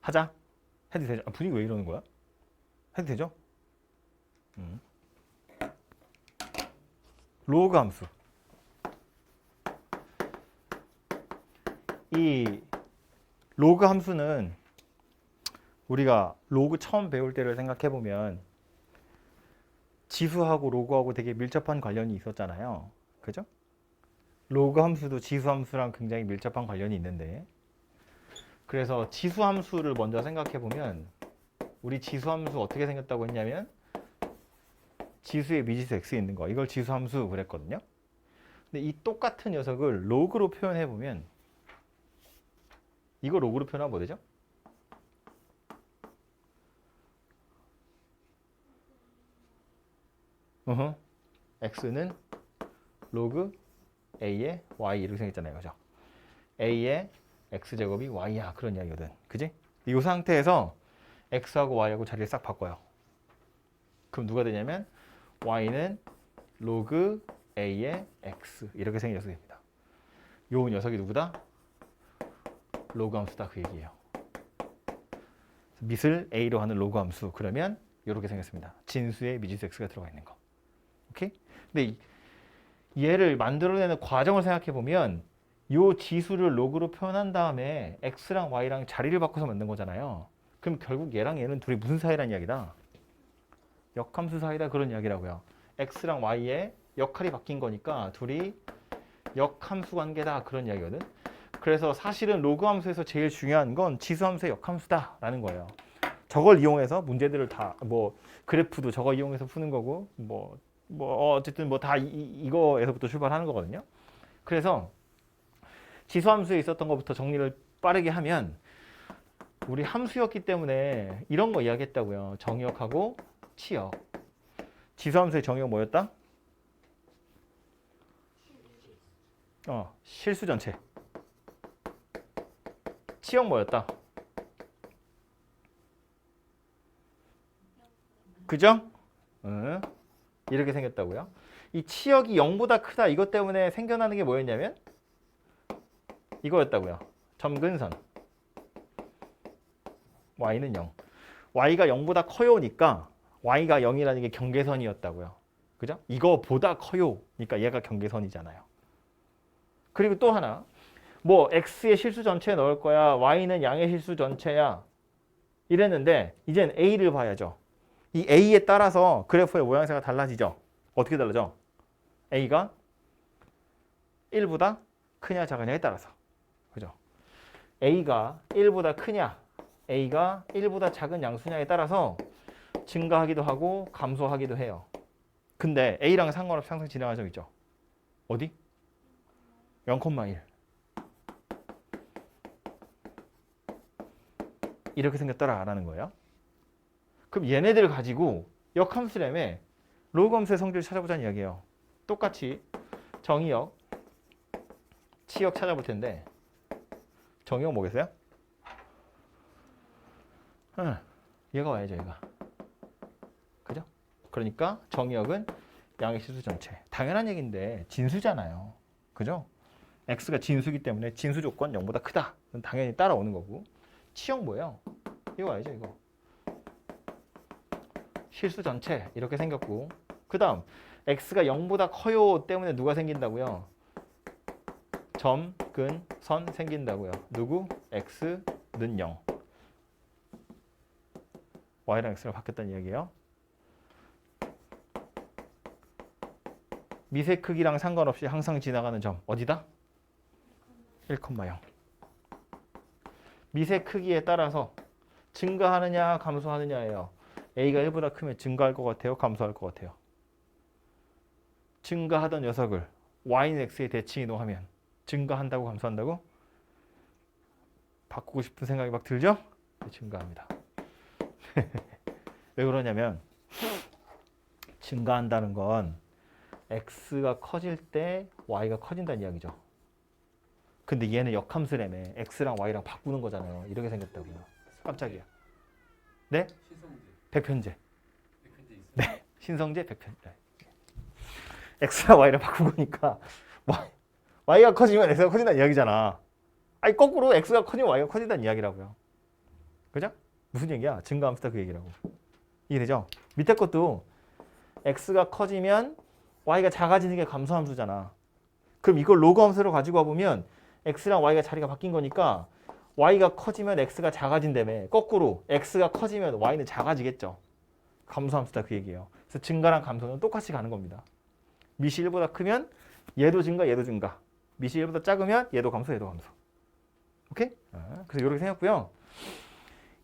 하자. 해도 되죠? 아, 분위기 왜 이러는 거야? 해도 되죠? 로그 함수. 이 로그 함수는 우리가 로그 처음 배울 때를 생각해 보면 지수하고 로그하고 되게 밀접한 관련이 있었잖아요. 그죠? 로그 함수도 지수 함수랑 굉장히 밀접한 관련이 있는데, 그래서 지수 함수를 먼저 생각해 보면 우리 지수 함수 어떻게 생겼다고 했냐면 지수에 미지수 x 있는 거, 이걸 지수 함수 그랬거든요. 근데 이 똑같은 녀석을 로그로 표현해 보면, 이거 로그로 표현하면 뭐 되죠? x는 로그 a의 y 이렇게 생겼잖아요. 그죠? a의 x제곱이 y야, 그런 이야기거든. 그지? 이 상태에서 x하고 y하고 자리를 싹 바꿔요. 그럼 누가 되냐면 y는 로그 a의 x 이렇게 생긴 녀석이 됩니다. 요 녀석이 누구다? 로그 함수다, 그 얘기예요. 밑을 a로 하는 로그 함수, 그러면 이렇게 생겼습니다. 진수에 미지수 x가 들어가 있는 거. 오케이? 근데 얘를 만들어내는 과정을 생각해 보면 요 지수를 로그로 표현한 다음에 x랑 y랑 자리를 바꿔서 만든 거잖아요. 그럼 결국 얘랑 얘는 둘이 무슨 사이란 이야기다? 역함수 사이다, 그런 이야기라고요. x랑 y의 역할이 바뀐 거니까 둘이 역함수 관계다, 그런 이야기거든. 그래서 사실은 로그 함수에서 제일 중요한 건 지수 함수의 역함수다라는 거예요. 저걸 이용해서 문제들을 다 뭐 그래프도 저거 이용해서 푸는 거고 어쨌든 뭐 다 이거에서부터 출발하는 거거든요. 그래서 지수 함수에 있었던 것부터 정리를 빠르게 하면 우리 함수였기 때문에 이런 거 이야기했다고요. 정역하고 치역. 지수 함수의 정역 뭐였다? 실수 전체. 치역 뭐였다? 그죠? 이렇게 생겼다고요. 이 치역이 0보다 크다, 이것 때문에 생겨나는 게 뭐였냐면 이거였다고요. 점근선. y는 0. y가 0보다 커요니까 y가 0이라는 게 경계선이었다고요. 그죠? 이거보다 커요니까 얘가 경계선이잖아요. 그리고 또 하나, 뭐 x의 실수 전체에 넣을 거야, y는 양의 실수 전체야, 이랬는데 이젠 a를 봐야죠. 이 a에 따라서 그래프의 모양새가 달라지죠. 어떻게 달라져? a가 1보다 크냐 작으냐에 따라서. 그죠? a가 1보다 크냐, a가 1보다 작은 양수냐에 따라서 증가하기도 하고 감소하기도 해요. 근데 a랑 상관없이 항상 지나가는 점 있죠. 어디? 0,1. 이렇게 생겼더라라는 거예요. 그럼 얘네들을 가지고 역함수라며 로그 함수의 성질을 찾아보자는 이야기예요. 똑같이 정의역, 치역 찾아볼 텐데 정의역 뭐겠어요? 얘가 와야죠, 얘가. 그죠? 그러니까 정의역은 양의 실수 전체. 당연한 얘기인데 진수잖아요. 그죠? x가 진수기 때문에 진수 조건 0보다 크다. 당연히 따라오는 거고. 치역 뭐예요? 이거 와야죠, 이거. 실수 전체 이렇게 생겼고, 그 다음 x가 0보다 커요 때문에 누가 생긴다고요? 점, 근, 선 생긴다고요. 누구? x는 0. y랑 x랑 바뀌었다는 이야기예요. 미세 크기랑 상관없이 항상 지나가는 점 어디다? 1,0. 미세 크기에 따라서 증가하느냐 감소하느냐예요. a가 1보다 크면 증가할 것 같아요? 감소할 것 같아요? 증가하던 녀석을 y는 x에 대칭 이동하면 증가한다고 감소한다고? 바꾸고 싶은 생각이 막 들죠? 증가합니다. 왜 그러냐면 증가한다는 건 x가 커질 때 y가 커진다는 이야기죠. 근데 얘는 역함수라며 x랑 y랑 바꾸는 거잖아요. 이렇게 생겼다고요. 깜짝이야. 네? 백편제. 네, 신성제 백편제. x랑 y를 바꾼 거니까 y가 커지면 x가 커진다는 이야기잖아. 아니 거꾸로 x가 커지면 y가 커진다는 이야기라고요. 그죠? 무슨 얘기야? 증가함수다 그 얘기라고. 이해되죠? 밑에 것도 x가 커지면 y가 작아지는 게 감소함수잖아. 그럼 이걸 로그 함수로 가지고 와보면 x랑 y가 자리가 바뀐 거니까 y가 커지면 x가 작아진다며. 거꾸로 x가 커지면 y는 작아지겠죠. 감소함수다 그 얘기예요. 그래서 증가랑 감소는 똑같이 가는 겁니다. 미시 1보다 크면 얘도 증가, 얘도 증가. 미시 1보다 작으면 얘도 감소, 얘도 감소. 오케이? 그래서 이렇게 생겼고요.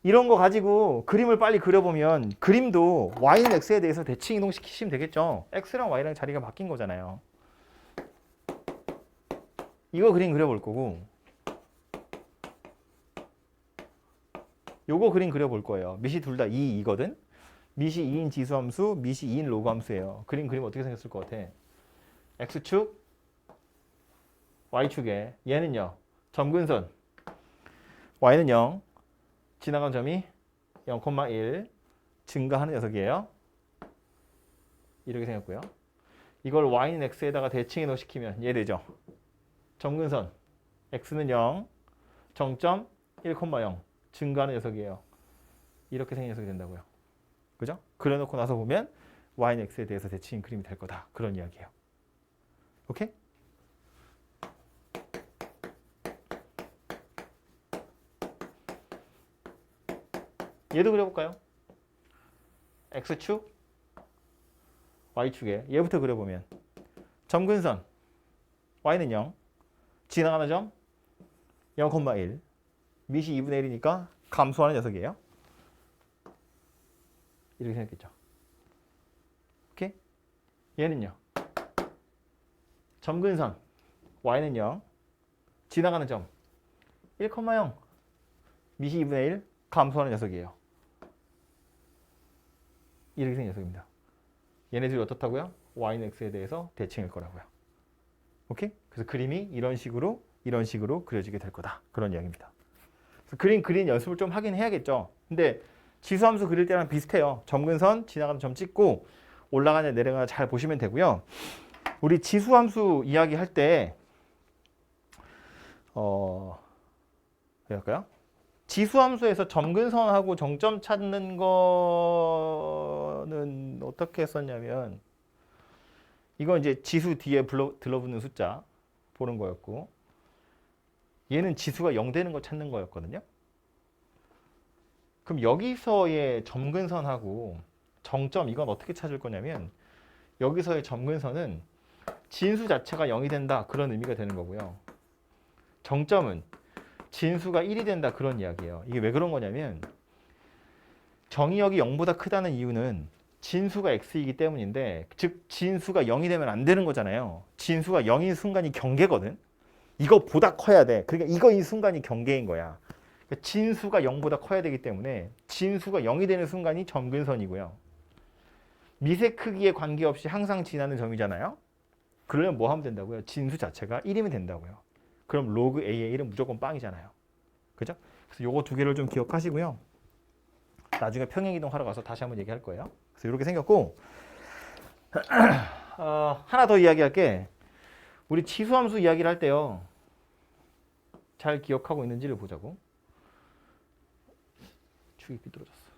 이런 거 가지고 그림을 빨리 그려보면 그림도 y는 x에 대해서 대칭 이동시키시면 되겠죠. x랑 y랑 자리가 바뀐 거잖아요. 이거 그림 그려볼 거고 요거 그림 그려볼 거예요. 미시 둘 다 2이거든. 미시 2인 지수함수, 미시 2인 로그함수예요. 그림 어떻게 생겼을 것 같아? x축, y축에 얘는요. 점근선 y는 0, 지나간 점이 0,1 증가하는 녀석이에요. 이렇게 생겼고요. 이걸 y는 x에다가 대칭 이동시키면 얘 되죠. 점근선 x는 0, 정점 1,0 증가하는 녀석이에요. 이렇게 생긴 녀석이 된다고요. 그죠? 그려놓고 나서 보면 y는 x에 대해서 대칭 그림이 될 거다. 그런 이야기예요. 오케이? 얘도 그려볼까요? x축, y축에 얘부터 그려보면 점근선 y는 0, 지나가는 점 0,1 미시 2분의 1이니까 감소하는 녀석이에요. 이렇게 생겼겠죠. 오케이? 얘는요. 점근선 y는 0, 지나가는 점 1,0 미시 2분의 1 감소하는 녀석이에요. 이렇게 생긴 녀석입니다. 얘네들이 어떻다고요? y는 x에 대해서 대칭일 거라고요. 오케이? 그래서 그림이 이런 식으로 그려지게 될 거다. 그런 이야기입니다. 그래서 그린 연습을 좀 하긴 해야겠죠. 근데 지수함수 그릴 때랑 비슷해요. 점근선 지나가는 점 찍고 올라가냐 내려가냐 잘 보시면 되고요. 우리 지수함수 이야기할 때 할까요? 지수함수에서 점근선하고 정점 찾는 거는 어떻게 했었냐면 이건 이제 지수 뒤에 들러붙는 숫자 보는 거였고 얘는 지수가 0 되는 거 찾는 거였거든요. 그럼 여기서의 점근선하고 정점 이건 어떻게 찾을 거냐면 여기서의 점근선은 진수 자체가 0이 된다 그런 의미가 되는 거고요. 정점은 진수가 1이 된다 그런 이야기예요. 이게 왜 그런 거냐면 정의역이 0보다 크다는 이유는 진수가 x이기 때문인데 즉 진수가 0이 되면 안 되는 거잖아요. 진수가 0인 순간이 경계거든. 이거보다 커야 돼. 그러니까 이 순간이 경계인 거야. 그러니까 진수가 0보다 커야 되기 때문에 진수가 0이 되는 순간이 점근선이고요. 미세 크기에 관계없이 항상 지나는 점이잖아요. 그러면 뭐 하면 된다고요? 진수 자체가 1이면 된다고요. 그럼 로그 a의 1은 무조건 빵이잖아요. 그죠? 그래서 요거 두 개를 좀 기억하시고요. 나중에 평행이동 하러 가서 다시 한번 얘기할 거예요. 그래서 이렇게 생겼고 하나 더 이야기할게. 우리 치수함수 이야기를 할 때요. 잘 기억하고 있는지를 보자고. 축이 삐뚤어졌어.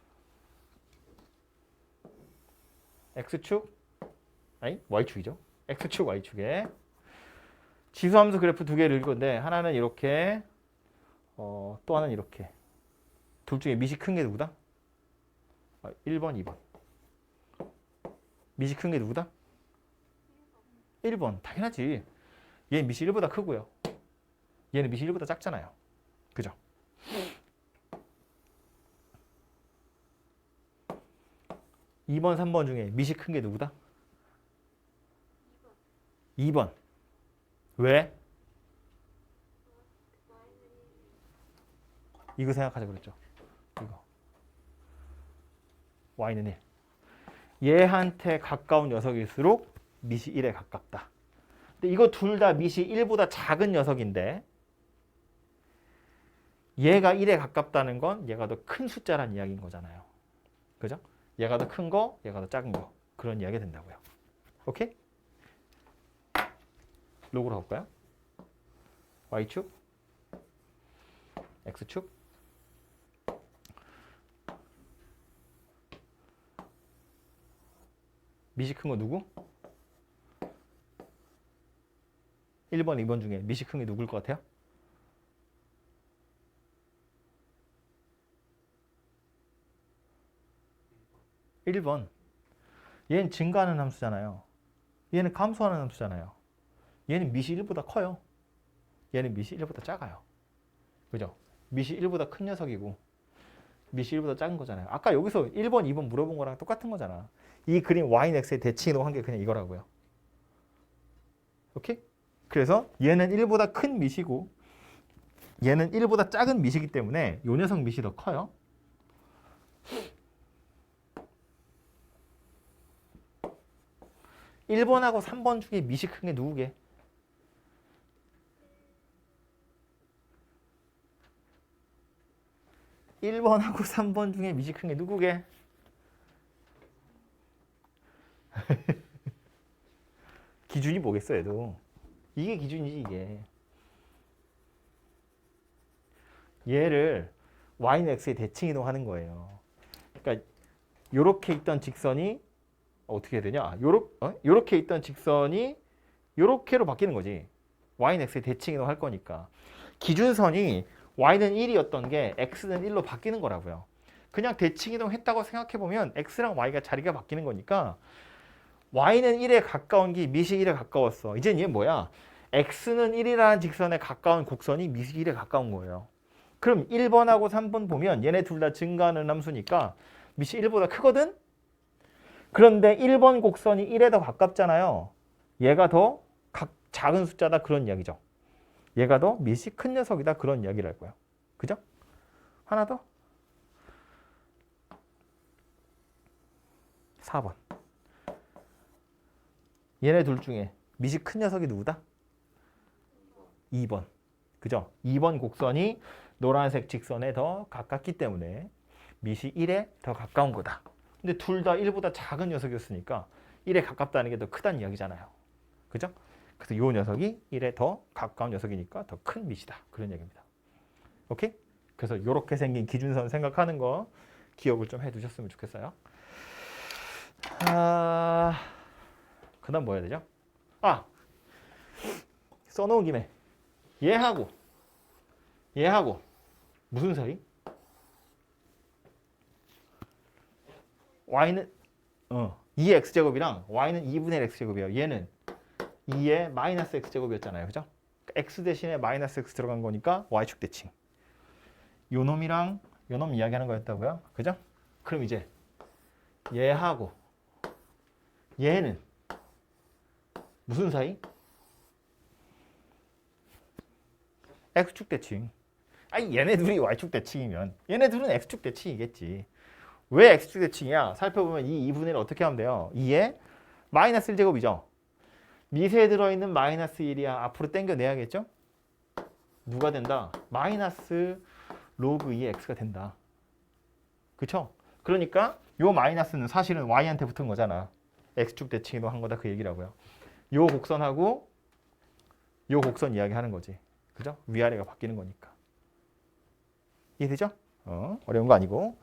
x축 아니 y축이죠. x축 y축에 지수함수 그래프 두 개를 읽을 건데 하나는 이렇게 또 하나는 이렇게. 둘 중에 미시 큰 게 누구다? 1번, 2번. 미시 큰 게 누구다? 1번. 당연하지. 얘는 미시 1보다 크고요. 얘는 미시 1보다 작잖아요. 그죠? 네. 2번, 3번 중에 미시 큰 게 누구다? 2번. 왜? 이거 생각하자 그랬죠. 이거. y는 1. 얘한테 가까운 녀석일수록 미시 1에 가깝다. 근데 이거 둘 다 미시 1보다 작은 녀석인데 얘가 1에 가깝다는 건 얘가 더 큰 숫자란 이야기인 거잖아요. 그죠? 얘가 더 큰 거, 얘가 더 작은 거. 그런 이야기가 된다고요. 오케이? 로그로 가볼까요? y축, x축. 미시 큰 거 누구? 1번, 2번 중에 미시 큰 게 누굴 것 같아요? 1번. 얘는 증가하는 함수잖아요. 얘는 감소하는 함수잖아요. 얘는 미시 1보다 커요. 얘는 미시 1보다 작아요. 그죠? 미시 1보다 큰 녀석이고 미시 1보다 작은 거잖아요. 아까 여기서 1번, 2번 물어본 거랑 똑같은 거잖아. 이 그림 y는 x의 대칭이동 한 게 그냥 이거라고요. 오케이? 그래서 얘는 1보다 큰 미시고 얘는 1보다 작은 미시기 때문에 요 녀석 미시 더 커요. (1번하고) (3번) 중에 미시 큰 게 누구게? (1번하고) (3번) 중에 미시 큰 게 누구게? 기준이 뭐겠어 얘도. 이게 기준이지 이게. 얘를 y는 x의 대칭 이동하는 거예요. 그러니까 요렇게 있던 직선이 어떻게 해야 되냐? 요렇게 있던 직선이 요렇게로 바뀌는 거지. y는 x의 대칭 이동할 거니까. 기준선이 y는 1이었던 게 x는 1로 바뀌는 거라고요. 그냥 대칭 이동했다고 생각해 보면 x랑 y가 자리가 바뀌는 거니까 y는 1에 가까운 게 미시 1에 가까웠어. 이젠 얘 뭐야? x는 1이라는 직선에 가까운 곡선이 미시 1에 가까운 거예요. 그럼 1번하고 3번 보면 얘네 둘 다 증가하는 함수니까 미시 1보다 크거든? 그런데 1번 곡선이 1에 더 가깝잖아요. 얘가 더 작은 숫자다 그런 이야기죠. 얘가 더 미시 큰 녀석이다 그런 이야기를 할 거예요. 그죠? 하나 더. 4번. 얘네 둘 중에 미시 큰 녀석이 누구다? 2번. 그죠? 2번 곡선이 노란색 직선에 더 가깝기 때문에 미시 1에 더 가까운 거다. 근데 둘 다 1보다 작은 녀석이었으니까 1에 가깝다는 게 더 크다는 이야기잖아요. 그죠? 그래서 이 녀석이 1에 더 가까운 녀석이니까 더 큰 미시다. 그런 얘기입니다. 오케이? 그래서 이렇게 생긴 기준선 생각하는 거 기억을 좀 해두셨으면 좋겠어요. 그 다음 뭐 해야 되죠? 써놓은 김에 얘하고 무슨 사이? y는 2의 x제곱이랑 y는 2분의 1 x제곱이에요. 얘는 2의 마이너스 x제곱이었잖아요. 그죠? x 대신에 마이너스 x 들어간 거니까 y축 대칭. 요 놈이랑 요 놈 이야기하는 거였다고요. 그죠? 그럼 이제 얘하고 얘는 무슨 사이? x축 대칭. 아니 얘네 둘이 y축 대칭이면 얘네 둘은 x축 대칭이겠지. 왜 x축 대칭이야? 살펴보면 이 2분의 1을 어떻게 하면 돼요? 2의 마이너스 1제곱이죠. 미세에 들어있는 마이너스 1이야. 앞으로 당겨내야겠죠? 누가 된다? 마이너스 로그 2의 x가 된다. 그쵸? 그러니까 요 마이너스는 사실은 y한테 붙은 거잖아. x축 대칭으로 한 거다 그 얘기라고요. 요 곡선하고 요 곡선 이야기하는 거지. 그죠? 위아래가 바뀌는 거니까. 이해되죠? 어려운 거 아니고.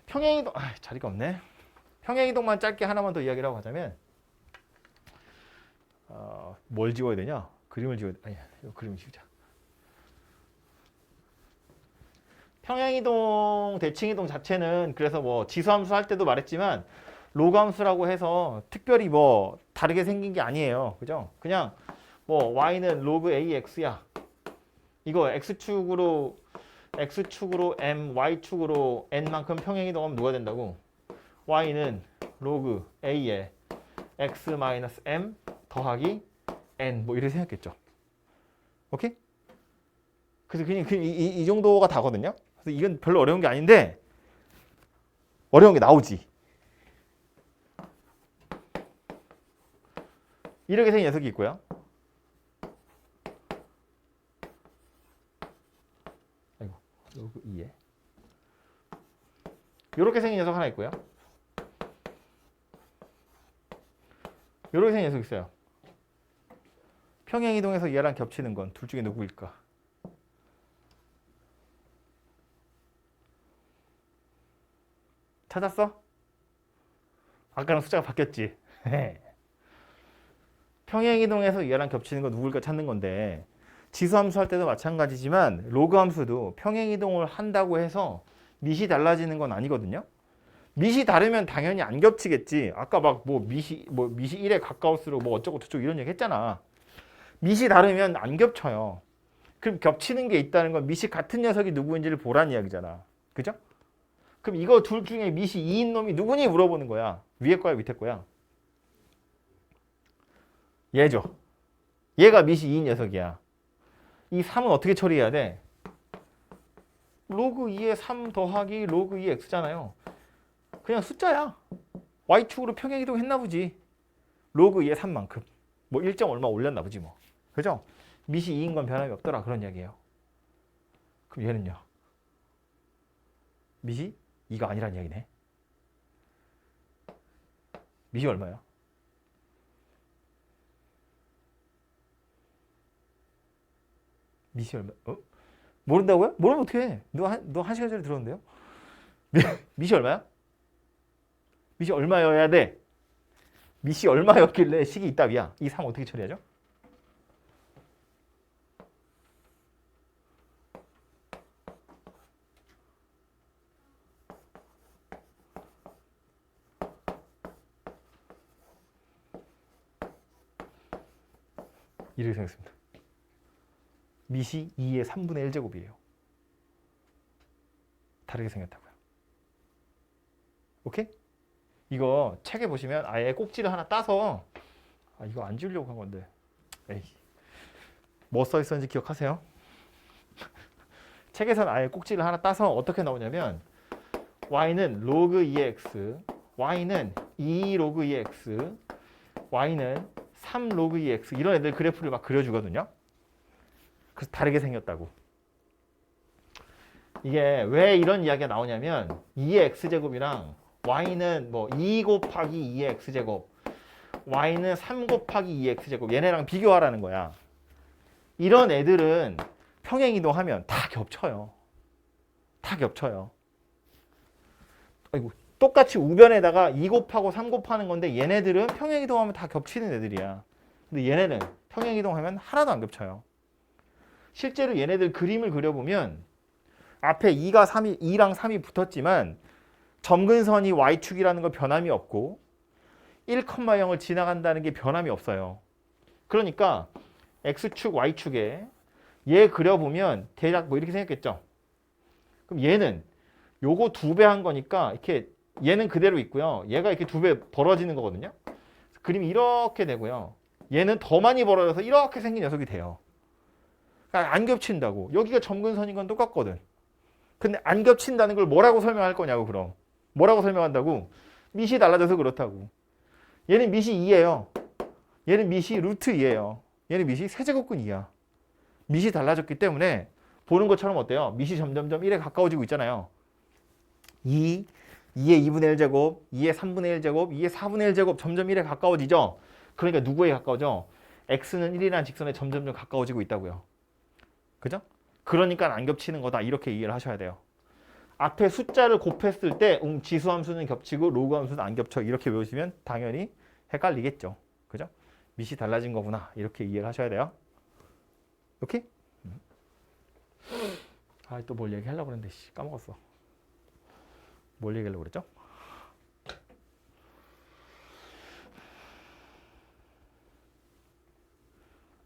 평행이동, 자리가 없네. 평행이동만 짧게 하나만 더 이야기를 하고 하자면 뭘 지워야 되냐? 그림을 지워야 돼. 아니야, 이 그림을 지우자. 평행이동, 대칭이동 자체는 그래서 뭐 지수함수 할 때도 말했지만 로그함수라고 해서 특별히 뭐 다르게 생긴 게 아니에요. 그죠? 그냥 뭐 y는 로그 ax야. 이거 x축으로 m, y축으로 n만큼 평행이동하면 누가 된다고? y는 로그 a에 x-m 더하기 n 뭐 이렇게 생각했죠. 오케이? 그래서 그냥 이 정도가 다거든요. 그래서 이건 별로 어려운 게 아닌데 어려운 게 나오지. 이렇게 생긴 녀석이 있고요. 아이고, 로그 2에 이렇게 생긴 녀석 하나 있고요. 이렇게 생긴 녀석 있어요. 평행이동에서 얘랑 겹치는 건 둘 중에 누구일까? 찾았어? 아까랑 숫자가 바뀌었지? 네. 평행이동해서 얘랑 겹치는 거 누굴까 찾는 건데 지수함수 할 때도 마찬가지지만 로그 함수도 평행이동을 한다고 해서 밑이 달라지는 건 아니거든요. 밑이 다르면 당연히 안 겹치겠지. 아까 막 밑이 1에 가까울수록 뭐 어쩌고 저쩌고 이런 얘기 했잖아. 밑이 다르면 안 겹쳐요. 그럼 겹치는 게 있다는 건 밑이 같은 녀석이 누구인지를 보라는 이야기잖아. 그죠? 그럼 이거 둘 중에 밑이 2인 놈이 누구니 물어보는 거야. 위에 거야 밑에 거야? 얘죠. 얘가 밑이 2인 녀석이야. 이 3은 어떻게 처리해야 돼? 로그 2에 3 더하기 로그 2 x잖아요. 그냥 숫자야. y축으로 평행이동 했나 보지. 로그 2에 3만큼. 뭐 1점 얼마 올렸나 보지 뭐. 그죠? 밑이 2인 건 변함이 없더라. 그런 이야기예요. 그럼 얘는요? 밑이 2가 아니란 이야기네. 밑이 얼마야? 밑이 얼마? 모른다고요? 모르면 어떡해? 너 한 시간 전에 들었는데요? 밑이 얼마야? 밑이 얼마여야 돼? 밑이 얼마였길래 식이 있답이야. 이 3 어떻게 처리하죠? 이렇게 생겼습니다. 밑이 2의 3분의 1제곱이에요. 다르게 생겼다고요. 오케이? 이거 책에 보시면 아예 꼭지를 하나 따서 이거 안 지우려고 한 건데 에이, 뭐 써 있었는지 기억하세요? 책에서는 아예 꼭지를 하나 따서 어떻게 나오냐면 y는 로그 2x, y는 2 로그 2x, y는 3 로그 2x 이런 애들 그래프를 막 그려주거든요. 그래서 다르게 생겼다고. 이게 왜 이런 이야기가 나오냐면 2의 x제곱이랑 y는 뭐 2 곱하기 2의 x제곱, y는 3 곱하기 2의 x제곱 얘네랑 비교하라는 거야. 이런 애들은 평행이동하면 다 겹쳐요. 다 겹쳐요. 아이고, 똑같이 우변에다가 2 곱하고 3 곱하는 건데 얘네들은 평행이동하면 다 겹치는 애들이야. 근데 얘네는 평행이동하면 하나도 안 겹쳐요. 실제로 얘네들 그림을 그려보면 앞에 2랑 3이 붙었지만 점근선이 y축이라는 거 변함이 없고 1,0을 지나간다는 게 변함이 없어요. 그러니까 x축, y축에 얘 그려보면 대략 뭐 이렇게 생겼겠죠. 그럼 얘는 요거 2배 한 거니까 이렇게 얘는 그대로 있고요. 얘가 이렇게 2배 벌어지는 거거든요. 그림이 이렇게 되고요. 얘는 더 많이 벌어져서 이렇게 생긴 녀석이 돼요. 그러니까 안 겹친다고. 여기가 점근선인 건 똑같거든. 근데 안 겹친다는 걸 뭐라고 설명할 거냐고 그럼. 뭐라고 설명한다고? 밑이 달라져서 그렇다고. 얘는 밑이 2예요. 얘는 밑이 루트 2예요. 얘는 밑이 세제곱근 2야. 밑이 달라졌기 때문에 보는 것처럼 어때요? 밑이 점점점 1에 가까워지고 있잖아요. 2, 2의 2분의 1제곱, 2의 3분의 1제곱, 2의 4분의 1제곱 점점 1에 가까워지죠? 그러니까 누구에 가까워져? x는 1이라는 직선에 점점점 가까워지고 있다고요. 그죠? 그러니까 안 겹치는 거다. 이렇게 이해를 하셔야 돼요. 앞에 숫자를 곱했을 때 지수함수는 겹치고 로그 함수는 안 겹쳐. 이렇게 외우시면 당연히 헷갈리겠죠. 그죠? 밑이 달라진 거구나. 이렇게 이해를 하셔야 돼요. 오케이? 또 뭘 얘기하려고 그랬는데 까먹었어. 뭘 얘기하려고 그랬죠?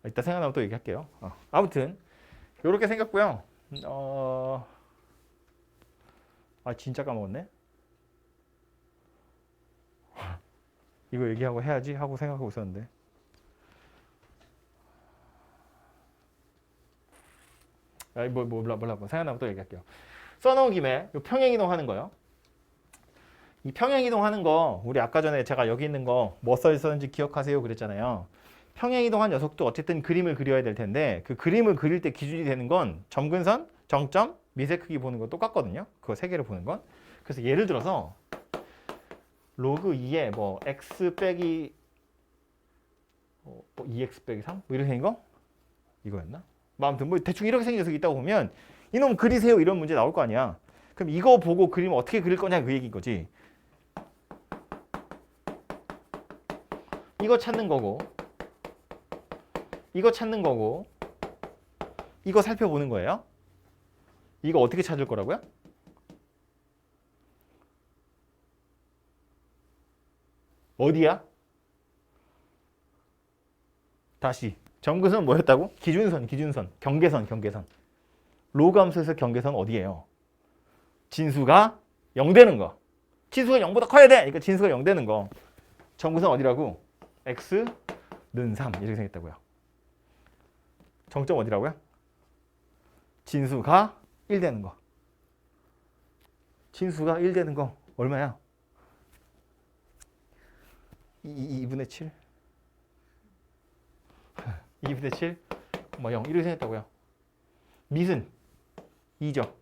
이따 생각나면 또 얘기할게요. 아무튼 이렇게 생겼고요. 진짜 까먹었네. 이거 얘기하고 해야지 하고 생각하고 있었는데. 몰라. 생각나면 또 얘기할게요. 써놓은 김에 이 평행이동 하는 거요. 이 평행이동 하는 거 우리 아까 전에 제가 여기 있는 거 뭐 써 있었는지 기억하세요 그랬잖아요. 평행이동한 녀석도 어쨌든 그림을 그려야 될 텐데 그 그림을 그릴 때 기준이 되는 건 점근선, 정점, 미세 크기 보는 거 똑같거든요. 그거 세 개를 보는 건. 그래서 예를 들어서 로그 2에 뭐 x 빼기 2x 빼기 3? 뭐 이렇게 생긴 거? 이거였나? 아무튼 뭐 대충 이렇게 생긴 녀석이 있다고 보면 이놈 그리세요 이런 문제 나올 거 아니야. 그럼 이거 보고 그림 어떻게 그릴 거냐 그 얘기인 거지. 이거 찾는 거고 이거 찾는 거고 이거 살펴보는 거예요. 이거 어떻게 찾을 거라고요? 어디야? 다시 점근선 뭐였다고? 기준선, 경계선. 로그 함수에서 경계선 어디예요? 진수가 0 되는 거. 진수가 0보다 커야 돼. 그러니까 진수가 0 되는 거. 점근선 어디라고? x는 3 이렇게 생겼다고요. 정점 어디라고요? 진수가 1 되는 거. 진수가 1 되는 거 얼마야? 2분의 7? 2분의 7? 뭐 0 이렇게 생겼다고요. 밑은 2죠.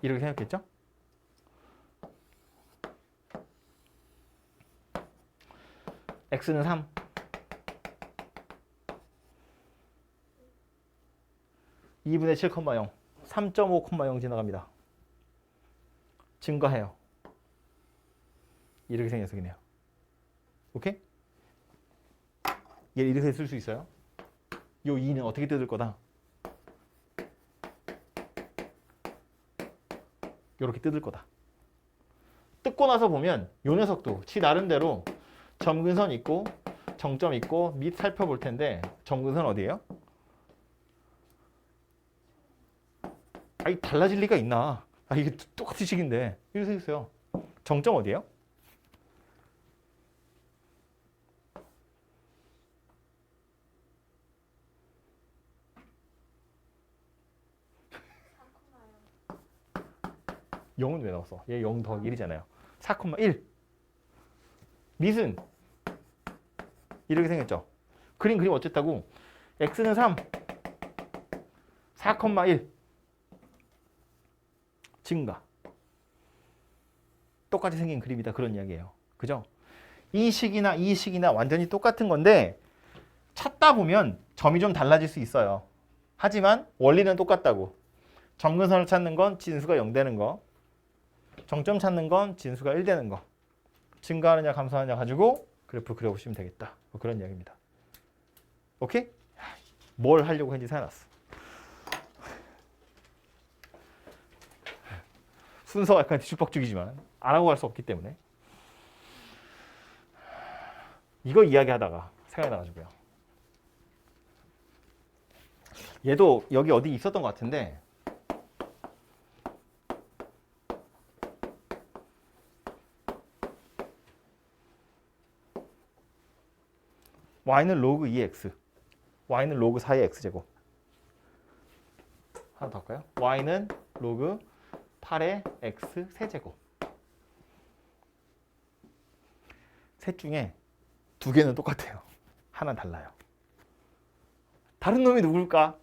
이렇게 생겼겠죠? x는 3. 2분의 7,0. 3.5,0 지나갑니다. 증가해요. 이렇게 생겨서 그네요. 오케이? 얘 이렇게 쓸 수 있어요. 요 2는 어떻게 뜯을 거다? 이렇게 뜯을 거다. 뜯고 나서 보면 요 녀석도 지 나름대로 점근선 있고 정점 있고 밑 살펴볼 텐데 점근선 어디예요? 아이 달라질 리가 있나? 아 이게 똑같은 식인데 이렇게 생겼어요. 정점 어디예요? 영은 왜 나왔어? 얘 0 더하기 1이잖아요. 4,1. 밑은 이렇게 생겼죠. 그림 어쨌다고? x는 3. 4,1. 증가. 똑같이 생긴 그림이다. 그런 이야기예요. 그죠? 이 식이나 완전히 똑같은 건데 찾다 보면 점이 좀 달라질 수 있어요. 하지만 원리는 똑같다고. 점근선을 찾는 건 진수가 0 되는 거. 정점 찾는 건 진수가 1 되는 거. 증가하느냐 감소하느냐 가지고 그래프 그려보시면 되겠다. 뭐 그런 이야기입니다. 오케이? 뭘 하려고 했는지 생각났어. 순서가 약간 뒤죽박죽이지만 안 하고 갈 수 없기 때문에 이거 이야기하다가 생각이 나가지고요. 얘도 여기 어디 있었던 것 같은데 y는 로그 2x, y는 로그 4의 x제곱. 하나 더 할까요? y는 로그 8의 x 세제곱. 셋 중에 두 개는 똑같아요. 하나는 달라요. 다른 놈이 누굴까?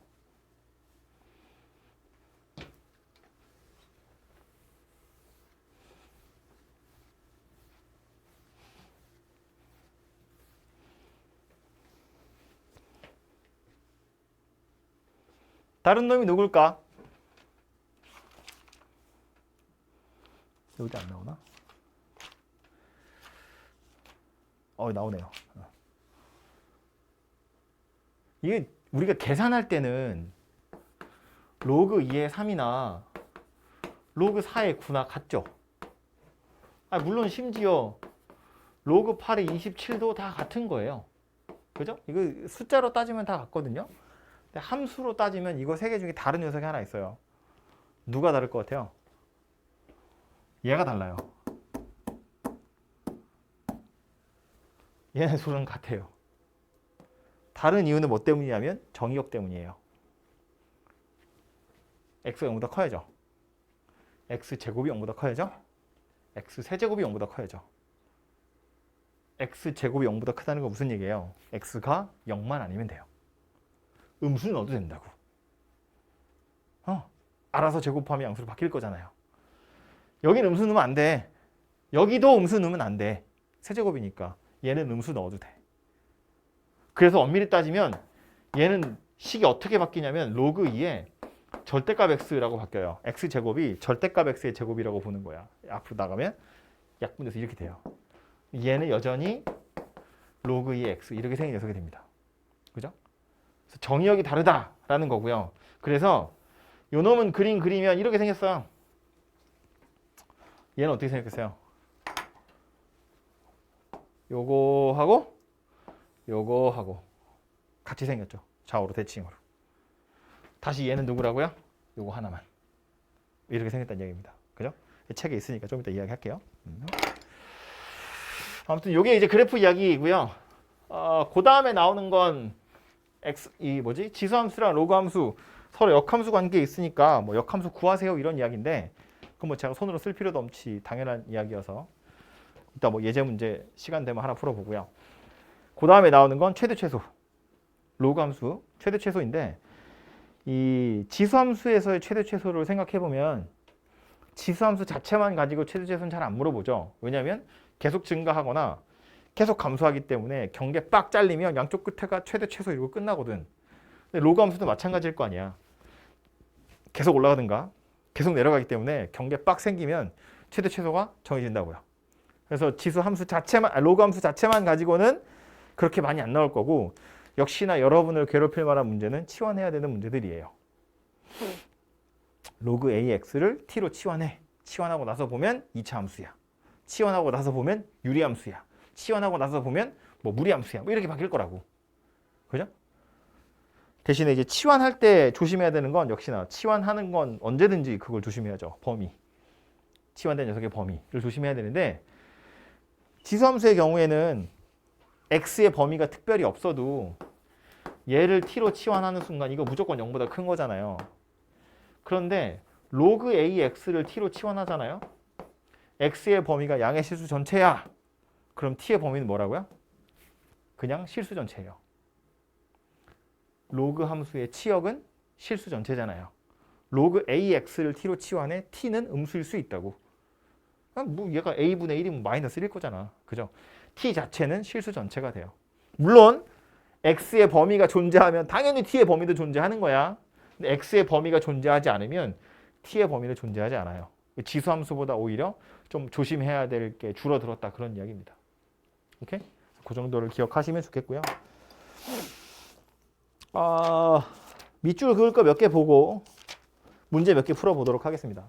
다른 놈이 누굴까? 여기 안 나오나? 나오네요. 이게 우리가 계산할 때는 로그 2의 3이나 로그 4의 9나 같죠? 물론 심지어 로그 8의 27도 다 같은 거예요. 그죠? 이거 숫자로 따지면 다 같거든요. 근데 함수로 따지면 이거 세 개 중에 다른 녀석이 하나 있어요. 누가 다를 것 같아요? 얘가 달라요. 얘네 둘은 같아요. 다른 이유는 뭐 때문이냐면 정의역 때문이에요. x가 0보다 커야죠. x제곱이 0보다 커야죠. x세제곱이 0보다 커야죠. x제곱이 0보다 크다는 건 무슨 얘기예요? x가 0만 아니면 돼요. 음수 넣어도 된다고. 알아서 제곱하면 양수로 바뀔 거잖아요. 여긴 음수 넣으면 안 돼. 여기도 음수 넣으면 안 돼. 세제곱이니까. 얘는 음수 넣어도 돼. 그래서 엄밀히 따지면 얘는 식이 어떻게 바뀌냐면 로그 2에 절대값 x라고 바뀌어요. x제곱이 절대값 x의 제곱이라고 보는 거야. 앞으로 나가면 약분돼서 이렇게 돼요. 얘는 여전히 로그 2x 이렇게 생긴 녀석이 됩니다. 그죠? 그래서 정의역이 다르다라는 거고요. 그래서 요 놈은 그림 그리면 이렇게 생겼어요. 얘는 어떻게 생겼겠어요? 요거하고 요거하고 같이 생겼죠. 좌우로 대칭으로. 다시 얘는 누구라고요? 요거 하나만. 이렇게 생겼다는 얘기입니다. 그죠? 책에 있으니까 좀 이따 이야기할게요. 아무튼 요게 이제 그래프 이야기이고요. 그 다음에 나오는 건 지수함수랑 로그함수 서로 역함수 관계에 있으니까 뭐 역함수 구하세요 이런 이야기인데 그건 뭐 제가 손으로 쓸 필요도 없이 당연한 이야기여서 이따 뭐 예제 문제 시간 되면 하나 풀어보고요. 그 다음에 나오는 건 최대 최소 로그함수 최대 최소인데 이 지수함수에서의 최대 최소를 생각해 보면 지수함수 자체만 가지고 최대 최소는 잘 안 물어보죠. 왜냐하면 계속 증가하거나 계속 감소하기 때문에 경계 빡 잘리면 양쪽 끝에가 최대 최소 이러고 끝나거든. 근데 로그 함수도 마찬가지일 거 아니야. 계속 올라가든가 계속 내려가기 때문에 경계 빡 생기면 최대 최소가 정해진다고요. 그래서 지수 함수 자체만 로그 함수 자체만 가지고는 그렇게 많이 안 나올 거고 역시나 여러분을 괴롭힐 만한 문제는 치환해야 되는 문제들이에요. 로그 AX를 T로 치환해. 치환하고 나서 보면 2차 함수야. 치환하고 나서 보면 유리함수야. 치환하고 나서 보면 뭐 무리함수야. 뭐 이렇게 바뀔 거라고. 그죠? 대신에 이제 치환할 때 조심해야 되는 건 역시나 치환하는 건 언제든지 그걸 조심해야죠. 범위. 치환된 녀석의 범위를 조심해야 되는데 지수함수의 경우에는 x의 범위가 특별히 없어도 얘를 t로 치환하는 순간 이거 무조건 0보다 큰 거잖아요. 그런데 로그 ax를 t로 치환하잖아요. x의 범위가 양의 실수 전체야. 그럼 t의 범위는 뭐라고요? 그냥 실수 전체예요. 로그 함수의 치역은 실수 전체잖아요. 로그 ax를 t로 치환해 t는 음수일 수 있다고. 뭐 얘가 a분의 1이면 마이너스 1일 거잖아. 그죠? t 자체는 실수 전체가 돼요. 물론 x의 범위가 존재하면 당연히 t의 범위도 존재하는 거야. 근데 x의 범위가 존재하지 않으면 t의 범위는 존재하지 않아요. 지수함수보다 오히려 좀 조심해야 될 게 줄어들었다 그런 이야기입니다. 오케이? 그 정도를 기억하시면 좋겠고요. 밑줄 그을 거 몇 개 보고 문제 몇 개 풀어보도록 하겠습니다.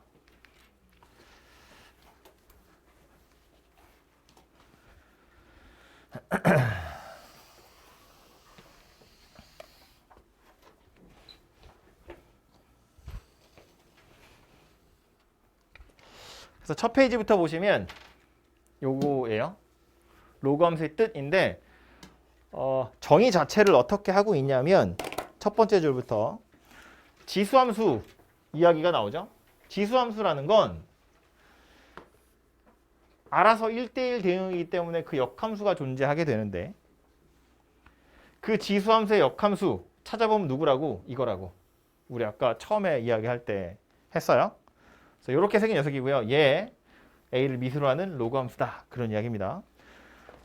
그래서 첫 페이지부터 보시면 요거예요. 로그 함수의 뜻인데 정의 자체를 어떻게 하고 있냐면 첫 번째 줄부터 지수함수 이야기가 나오죠. 지수함수라는 건 알아서 1대1 대응이기 때문에 그 역함수가 존재하게 되는데 그 지수함수의 역함수 찾아보면 누구라고? 이거라고. 우리 아까 처음에 이야기할 때 했어요. 그래서 이렇게 생긴 녀석이고요. 얘 a를 미수로 하는 로그 함수다. 그런 이야기입니다.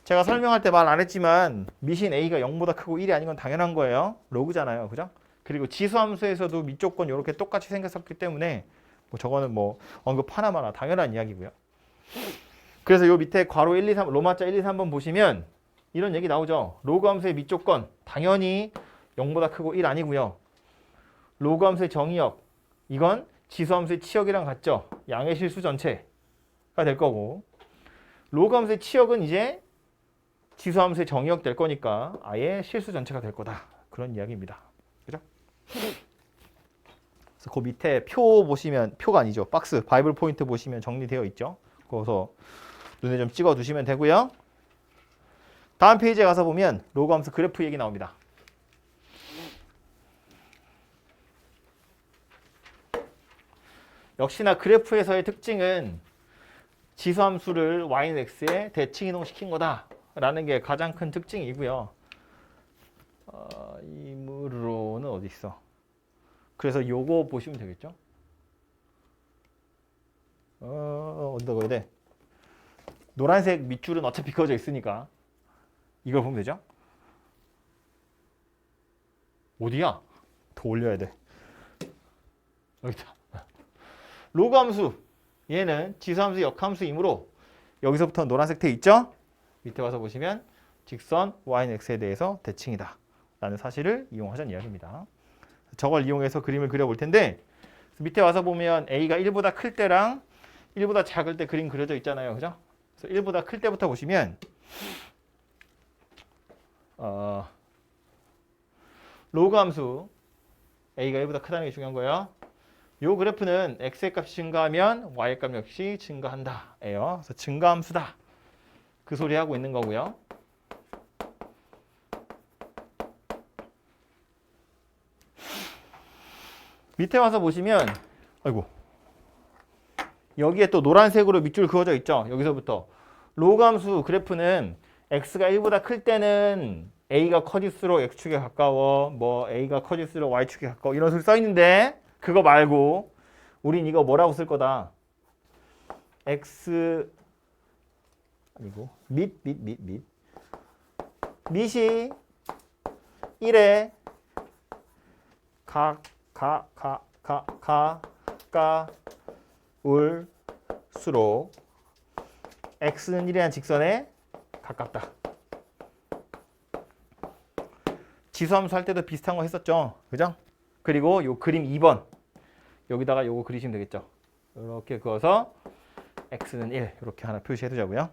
제가 설명할 때 말 안 했지만 미신 a가 0보다 크고 1이 아닌 건 당연한 거예요. 로그잖아요. 그죠? 그리고 지수함수에서도 밑조건 이렇게 똑같이 생겼었기 때문에 뭐 저거는 뭐 언급 하나마나 당연한 이야기고요. 그래서 요 밑에 괄호 1, 2, 3 로마자 1, 2, 3번 보시면 이런 얘기 나오죠. 로그 함수의 밑조건 당연히 0보다 크고 1 아니고요. 로그 함수의 정의역 이건 지수함수의 치역이랑 같죠. 양의 실수 전체가 될 거고 로그 함수의 치역은 이제 지수함수의 정의역 될 거니까 아예 실수 전체가 될 거다. 그런 이야기입니다. 그죠? 그래서 그 밑에 표 보시면 표가 아니죠. 박스 바이블 포인트 보시면 정리되어 있죠. 거기서 눈에 좀 찍어 두시면 되고요. 다음 페이지에 가서 보면 로그 함수 그래프 얘기 나옵니다. 역시나 그래프에서의 특징은 지수함수를 y는 x에 대칭 이동시킨 거다라는 게 가장 큰 특징이고요. 이므로는 어디 있어? 그래서 요거 보시면 되겠죠? 어디다 거야 돼? 노란색 밑줄은 어차피 그어져 있으니까 이걸 보면 되죠? 어디야? 더 올려야 돼. 여기다. 로그 함수 얘는 지수함수 역함수이므로 여기서부터 노란색 돼 있죠? 밑에 와서 보시면 직선 y는 x에 대해서 대칭이다 라는 사실을 이용하자는 이야기입니다. 저걸 이용해서 그림을 그려볼 텐데 밑에 와서 보면 a가 1보다 클 때랑 1보다 작을 때 그림 그려져 있잖아요. 그죠? 그래서 1보다 클 때부터 보시면 로그 함수 a가 1보다 크다는 게 중요한 거예요. 이 그래프는 x의 값이 증가하면 y의 값 역시 증가한다 예요. 그래서 증가함수다. 그 소리 하고 있는 거고요. 밑에 와서 보시면 아이고 여기에 또 노란색으로 밑줄 그어져 있죠. 여기서부터 로그 함수 그래프는 x가 1보다 클 때는 a가 커질수록 x축에 가까워 뭐 a가 커질수록 y축에 가까워 이런 소리 써 있는데 그거 말고 우린 이거 뭐라고 쓸 거다. x 아니고 밑이 1에 가까울수록 x는 1에 한 직선에 가깝다. 지수함수 할 때도 비슷한 거 했었죠. 그죠? 그리고 요 그림 2번 여기다가 요거 그리시면 되겠죠. 이렇게 그어서 x는 1 이렇게 하나 표시해 두자고요.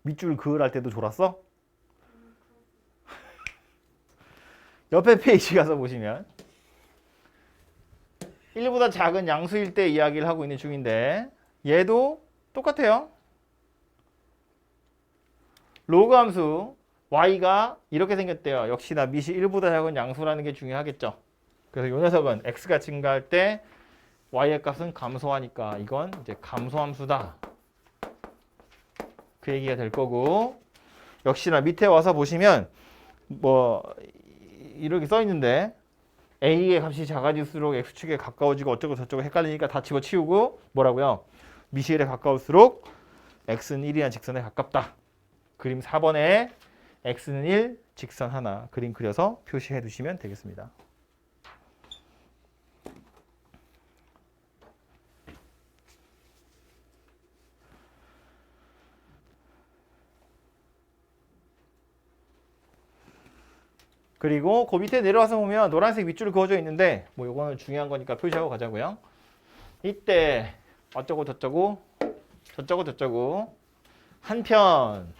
밑줄 그을 할 때도 졸았어? 옆에 페이지 가서 보시면 1보다 작은 양수일 때 이야기를 하고 있는 중인데 얘도 똑같아요. 로그 함수 y가 이렇게 생겼대요. 역시나 밑이 1보다 작은 양수라는 게 중요하겠죠. 그래서 이 녀석은 x가 증가할 때 y의 값은 감소하니까 이건 이제 감소함수다. 그 얘기가 될 거고 역시나 밑에 와서 보시면 뭐 이렇게 써 있는데 a의 값이 작아질수록 x축에 가까워지고 어쩌고 저쩌고 헷갈리니까 다 집어치우고 뭐라고요? 밑이 1에 가까울수록 x는 1이란 직선에 가깝다. 그림 4번에 x는 1, 직선 하나 그림 그려서 표시해 두시면 되겠습니다. 그리고 그 밑에 내려와서 보면 노란색 밑줄이 그어져 있는데 뭐 요거는 중요한 거니까 표시하고 가자고요. 이때 어쩌고 저쩌고 저쩌고 저쩌고 한편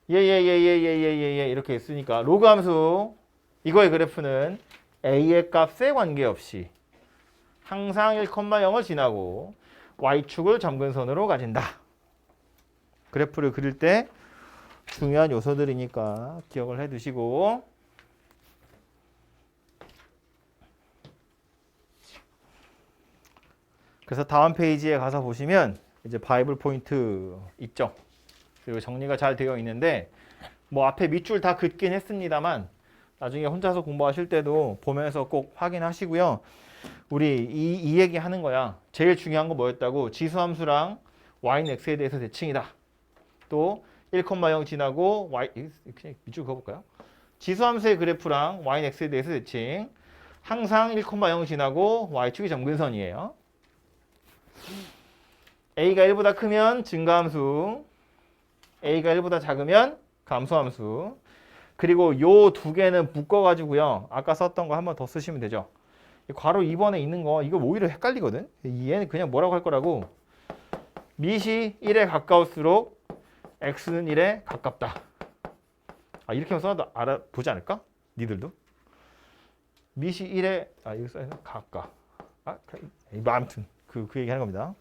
예예예예예예예 이렇게 있으니까 로그 함수 이거의 그래프는 a의 값에 관계없이 항상 1,0을 지나고 y축을 점근선으로 가진다. 그래프를 그릴 때 중요한 요소들이니까 기억을 해 두시고 그래서 다음 페이지에 가서 보시면 이제 바이블 포인트 있죠. 그리고 정리가 잘 되어 있는데 뭐 앞에 밑줄 다 긋긴 했습니다만 나중에 혼자서 공부하실 때도 보면서 꼭 확인하시고요. 우리 이 얘기 하는 거야. 제일 중요한 거 뭐였다고? 지수함수랑 y는 x에 대해서 대칭이다. 또 1,0 지나고 y 그냥 밑줄 그어볼까요? 지수함수의 그래프랑 y는 x에 대해서 대칭. 항상 1,0 지나고 y축이 점근선이에요. a가 1보다 크면 증가함수, a가 1보다 작으면 감소함수. 그리고 요 두 개는 묶어가지고요. 아까 썼던 거 한 번 더 쓰시면 되죠. 괄호 2번에 있는 거 이거 오히려 헷갈리거든. 얘는 그냥 뭐라고 할 거라고. 밑이 1에 가까울수록 x는 1에 가깝다. 아 이렇게만 써도 알아보지 않을까? 니들도? 밑이 1에 이거 써야 되나? 가까. 아무튼 그 얘기 하는 겁니다.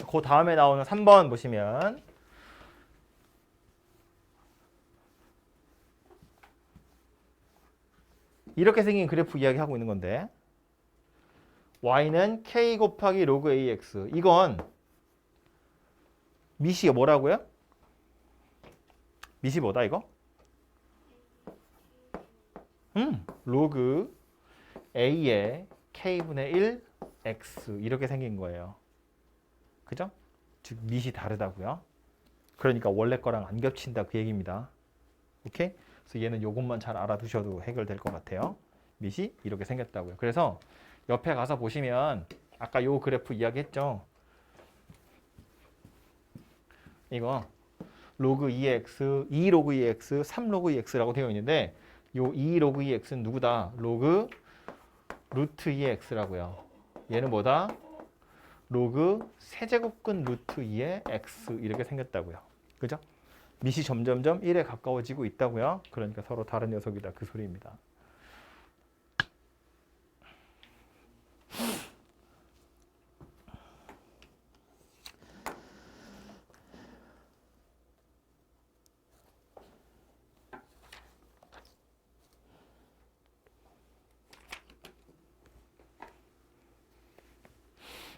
그 다음에 나오는 3번 보시면 이렇게 생긴 그래프 이야기하고 있는 건데 y는 k 곱하기 로그 ax 이건 밑이 뭐라고요? 밑이 뭐다 이거? 로그 a의 k분의 1 x 이렇게 생긴 거예요. 그죠? 즉 밑이 다르다고요. 그러니까 원래 거랑 안 겹친다 그 얘기입니다. 오케이? 그래서 얘는 요것만 잘 알아두셔도 해결될 것 같아요. 밑이 이렇게 생겼다고요. 그래서 옆에 가서 보시면 아까 요 그래프 이야기했죠. 이거 로그 2x, 2 로그 2x, 3 로그 2x라고 되어 있는데 요 2 로그 2x는 누구다? 로그 루트 2x라고요. 얘는 뭐다? 로그 세제곱근 루트 2의 x 이렇게 생겼다고요. 그죠? 밑이 점점점 1에 가까워지고 있다고요. 그러니까 서로 다른 녀석이다 그 소리입니다.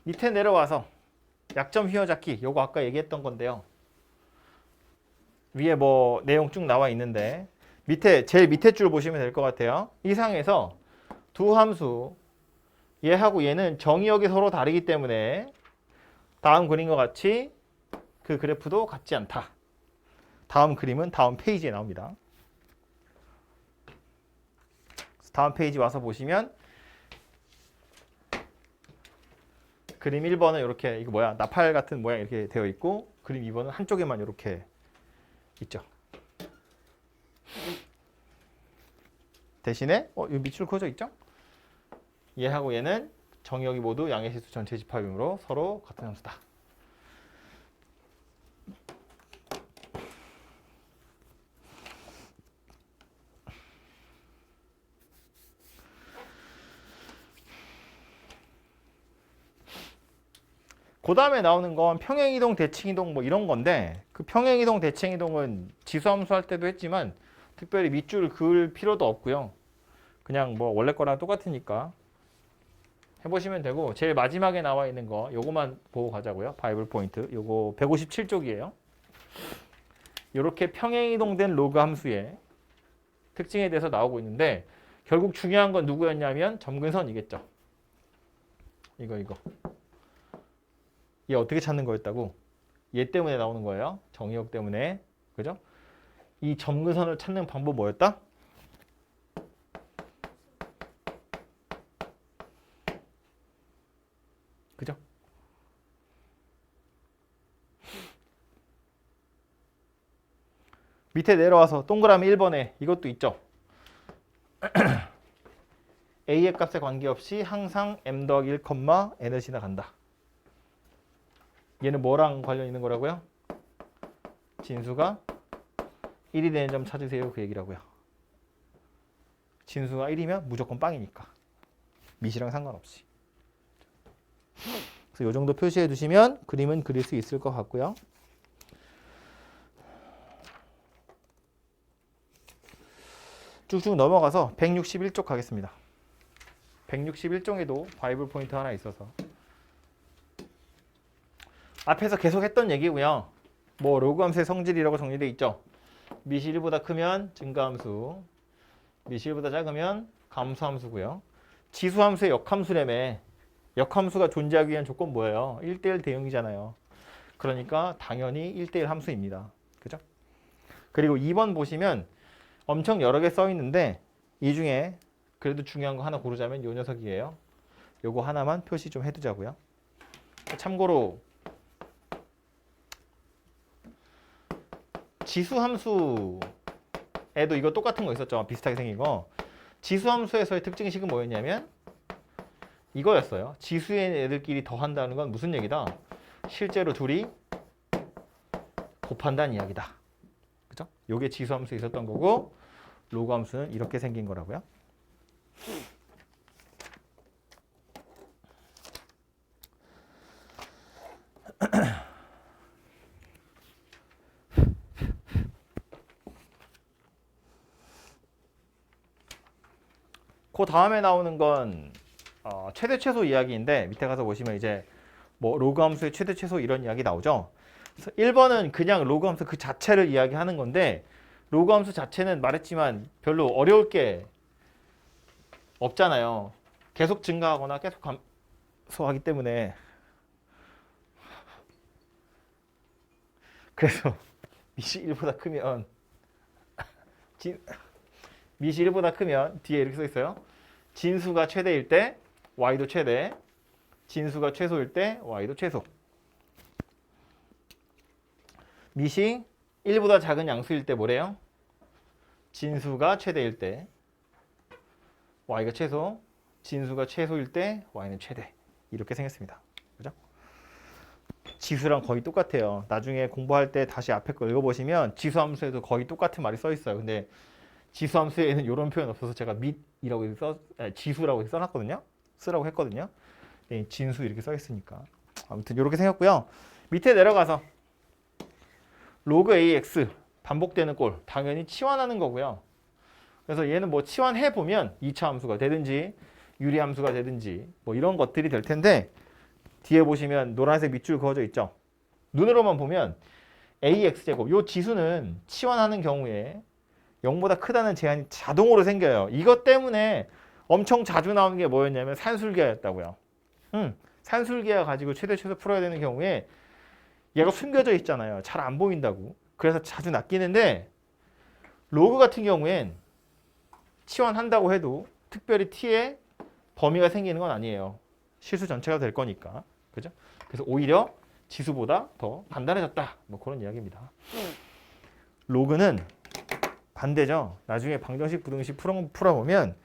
밑에 내려와서 약점 휘어잡기 요거 아까 얘기했던 건데요. 위에 뭐 내용 쭉 나와 있는데 밑에 제일 밑에 줄 보시면 될 것 같아요. 이 상에서 두 함수 얘하고 얘는 정의역이 서로 다르기 때문에 다음 그림과 같이 그 그래프도 같지 않다. 다음 그림은 다음 페이지에 나옵니다. 다음 페이지 와서 보시면 그림 1번은 이렇게 이거 뭐야 나팔 같은 모양 이렇게 되어 있고 그림 2번은 한쪽에만 이렇게 있죠. 대신에 이 밑줄 그어져 있죠? 얘하고 얘는 정의역이 모두 양의실수 전체 집합이므로 서로 같은 함수다. 그 다음에 나오는 건 평행이동, 대칭이동 뭐 이런 건데 그 평행이동, 대칭이동은 지수함수 할 때도 했지만 특별히 밑줄 그을 필요도 없고요. 그냥 뭐 원래 거랑 똑같으니까 해보시면 되고 제일 마지막에 나와 있는 거 요거만 보고 가자고요. 바이블 포인트 요거 157쪽이에요. 이렇게 평행이동된 로그 함수의 특징에 대해서 나오고 있는데 결국 중요한 건 누구였냐면 점근선이겠죠. 이거 얘 어떻게 찾는 거였다고? 얘 때문에 나오는 거예요. 정의역 때문에. 그죠? 이 점근선을 찾는 방법 뭐였다? 그죠? 밑에 내려와서 동그라미 1번에 이것도 있죠. A의 값에 관계없이 항상 m 더하기 1, n을 지나간다. 얘는 뭐랑 관련 있는 거라고요? 진수가 1이 되는 점 찾으세요. 그 얘기라고요. 진수가 1이면 무조건 빵이니까. 밑이랑 상관없이. 그래서 이 정도 표시해 두시면 그림은 그릴 수 있을 것 같고요. 쭉쭉 넘어가서 161쪽 가겠습니다. 161쪽에도 바이블 포인트 하나 있어서 앞에서 계속 했던 얘기고요. 뭐 로그 함수의 성질이라고 정리되어 있죠. 밑이 1보다 크면 증가함수, 밑이 1보다 작으면 감소함수고요. 지수함수의 역함수라며. 역함수가 존재하기 위한 조건 뭐예요? 1대1 대응이잖아요. 그러니까 당연히 1대1 함수입니다. 그죠? 그리고 2번 보시면 엄청 여러 개 써 있는데 이 중에 그래도 중요한 거 하나 고르자면 이 녀석이에요. 요거 하나만 표시 좀 해두자고요. 참고로 지수함수에도 이거 똑같은 거 있었죠. 비슷하게 생긴 거. 지수함수에서의 특징식은 뭐였냐면 이거였어요. 지수의 애들끼리 더한다는 건 무슨 얘기다? 실제로 둘이 곱한다는 이야기다. 그죠? 요게 지수함수에 있었던 거고 로그 함수는 이렇게 생긴 거라고요. 그 다음에 나오는 건 최대 최소 이야기인데 밑에 가서 보시면 이제 뭐 로그 함수의 최대 최소 이런 이야기 나오죠. 그래서 1번은 그냥 로그 함수 그 자체를 이야기하는 건데 로그 함수 자체는 말했지만 별로 어려울 게 없잖아요. 계속 증가하거나 계속 감소하기 때문에. 그래서 미시 1보다 크면 미시 1보다 크면 뒤에 이렇게 써 있어요. 진수가 최대일 때 y도 최대, 진수가 최소일 때 y도 최소. 미시 1보다 작은 양수일 때 뭐래요? 진수가 최대일 때 y가 최소, 진수가 최소일 때 y는 최대. 이렇게 생겼습니다. 그죠? 지수랑 거의 똑같아요. 나중에 공부할 때 다시 앞에 거 읽어보시면 지수함수에도 거의 똑같은 말이 써 있어요. 근데 지수함수에는 이런 표현 없어서 제가 밑이라고 지수라고 써놨거든요. 쓰라고 했거든요. 진수 이렇게 써 있으니까. 아무튼 이렇게 생겼고요. 밑에 내려가서 로그 AX 반복되는 꼴 당연히 치환하는 거고요. 그래서 얘는 뭐 치환해 보면 2차 함수가 되든지 유리 함수가 되든지 뭐 이런 것들이 될 텐데 뒤에 보시면 노란색 밑줄 그어져 있죠. 눈으로만 보면 AX제곱 요 지수는 치환하는 경우에 0보다 크다는 제한이 자동으로 생겨요. 이것 때문에 엄청 자주 나오는 게 뭐였냐면 산술기하였다고요. 산술기하 가지고 최대 최소 풀어야 되는 경우에 얘가 숨겨져 있잖아요. 잘 안 보인다고. 그래서 자주 낚이는데 로그 같은 경우엔 치환한다고 해도 특별히 t에 범위가 생기는 건 아니에요. 실수 전체가 될 거니까. 그죠? 그래서 오히려 지수보다 더 간단해졌다. 뭐 그런 이야기입니다. 로그는 반대죠. 나중에 방정식, 부등식 풀어보면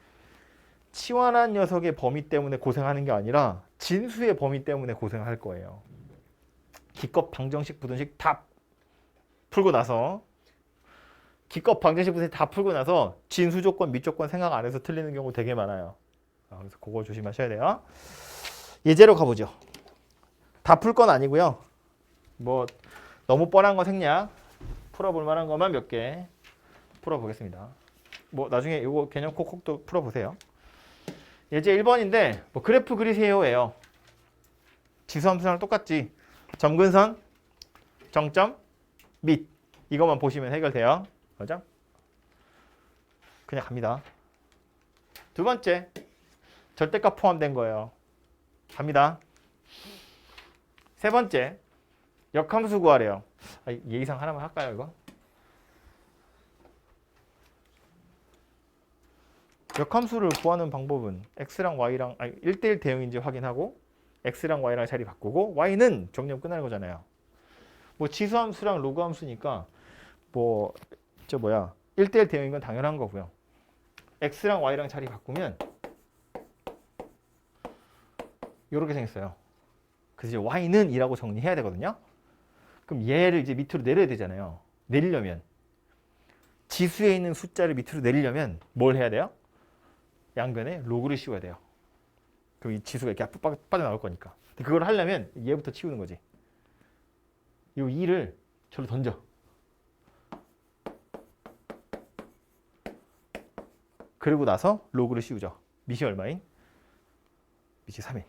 치환한 녀석의 범위 때문에 고생하는 게 아니라 진수의 범위 때문에 고생할 거예요. 기껏 방정식, 부등식 다 풀고 나서 기껏 방정식, 부등식 다 풀고 나서 진수 조건, 밑 조건 생각 안 해서 틀리는 경우 되게 많아요. 그래서 그거 조심하셔야 돼요. 예제로 가보죠. 다 풀 건 아니고요. 뭐 너무 뻔한 거 생략, 풀어볼 만한 것만 몇 개 풀어보겠습니다. 뭐 나중에 이거 개념 콕콕도 풀어보세요. 예제 1번인데 뭐 그래프 그리세요예요. 지수함수랑 똑같지. 점근선, 정점, 밑 이것만 보시면 해결돼요. 그죠? 그냥 갑니다. 두 번째 절대값 포함된 거예요. 갑니다. 세 번째 역함수 구하래요. 예의상 하나만 할까요 이거? 역함수를 구하는 방법은 x랑 y랑 1대1 대응인지 확인하고 x랑 y랑 자리 바꾸고 y는 정리하면 끝나는 거잖아요. 뭐 지수함수랑 로그함수니까 뭐 1대1 대응인 건 당연한 거고요. x랑 y랑 자리 바꾸면 이렇게 생겼어요. 그래서 이제 y는 이라고 정리해야 되거든요. 그럼 얘를 이제 밑으로 내려야 되잖아요. 내리려면 지수에 있는 숫자를 밑으로 내리려면 뭘 해야 돼요? 양변에 로그를 씌워야 돼요. 그럼 이 지수가 이렇게 빠져나올 거니까. 그걸 하려면 얘부터 치우는 거지. 이 2를 저로 던져. 그리고 나서 로그를 씌우죠. 밑이 얼마인? 밑이 3인.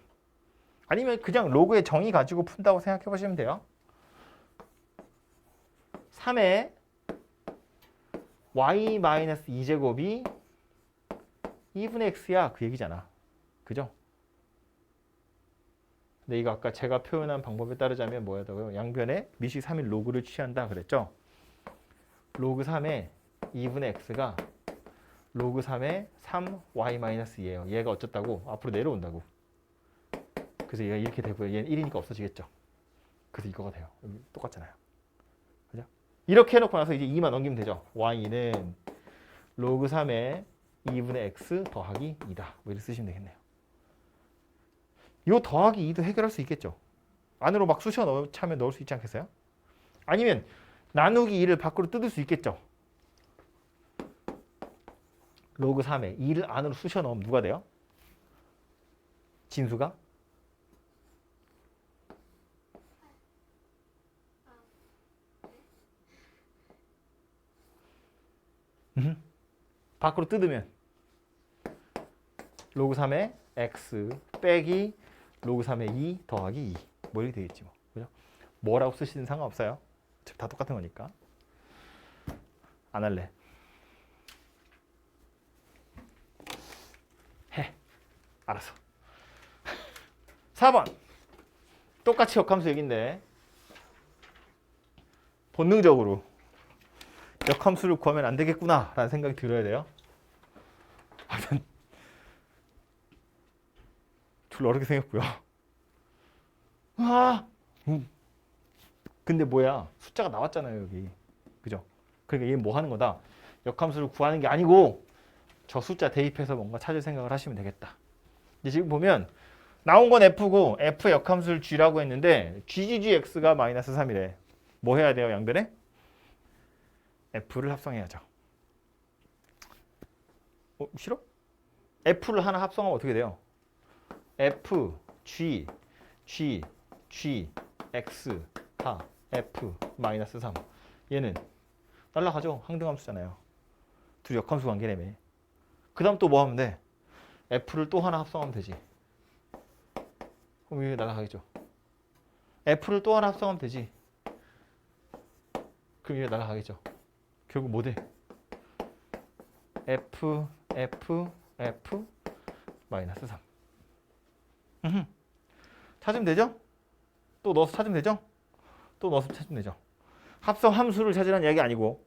아니면 그냥 로그의 정의 가지고 푼다고 생각해 보시면 돼요. 3의 y-2제곱이 2분의 x야. 그 얘기잖아. 그죠? 근데 이거 아까 제가 표현한 방법에 따르자면 뭐였다고요? 양변에 밑이 3인 로그를 취한다 그랬죠? 로그 3의 2분의 x가 로그 3의 3y-2예요. 얘가 어쩌다고? 앞으로 내려온다고. 그래서 얘가 이렇게 되고요. 얘는 1이니까 없어지겠죠. 그래서 이거가 돼요. 여기 똑같잖아요. 그죠? 이렇게 해놓고 나서 이제 2만 넘기면 되죠. y는 로그 3의 2분의 x 더하기 2다. 뭐 이렇게 쓰시면 되겠네요. 요 더하기 2도 해결할 수 있겠죠. 안으로 막 쑤셔 차면 넣을 수 있지 않겠어요? 아니면 나누기 2를 밖으로 뜯을 수 있겠죠. 로그 3에 2를 안으로 쑤셔 넣으면 누가 돼요? 진수가? 밖으로 뜯으면 로그 3의 x 빼기 로그 3의 2 더하기 2 뭐 이렇게 되겠지 뭐. 그죠? 뭐라고 쓰시든 상관없어요. 다 똑같은 거니까. 안 할래. 알았어. 4번. 똑같이 역함수 얘기인데 본능적으로 역함수를 구하면 안 되겠구나 라는 생각이 들어야 돼요. 둘 어렵게 생겼고요. 근데 뭐야? 숫자가 나왔잖아요 여기. 그죠? 그러니까 얘는 뭐 하는 거다? 역함수를 구하는 게 아니고 저 숫자 대입해서 뭔가 찾을 생각을 하시면 되겠다. 이제 지금 보면 나온 건 F고 F 역함수를 G라고 했는데 GGGX가 마이너스 3이래. 뭐 해야 돼요 양변에? F를 합성해야죠. 싫어? F를 하나 합성하면 어떻게 돼요? F, G, G, G, X, 다 F, 마이너스 3. 얘는 날라가죠. 항등함수잖아요. 둘이 역함수 관계라며. 그 다음 또 뭐 하면 돼? F를 또 하나 합성하면 되지. 그럼 이게 날라가겠죠. F를 또 하나 합성하면 되지. 그럼 이게 날라가겠죠. 결국 뭐 돼? F, F, F, 마이너스 3. 찾으면 되죠? 또 넣어서 찾으면 되죠? 또 넣어서 찾으면 되죠. 합성 함수를 찾으라는 이야기 아니고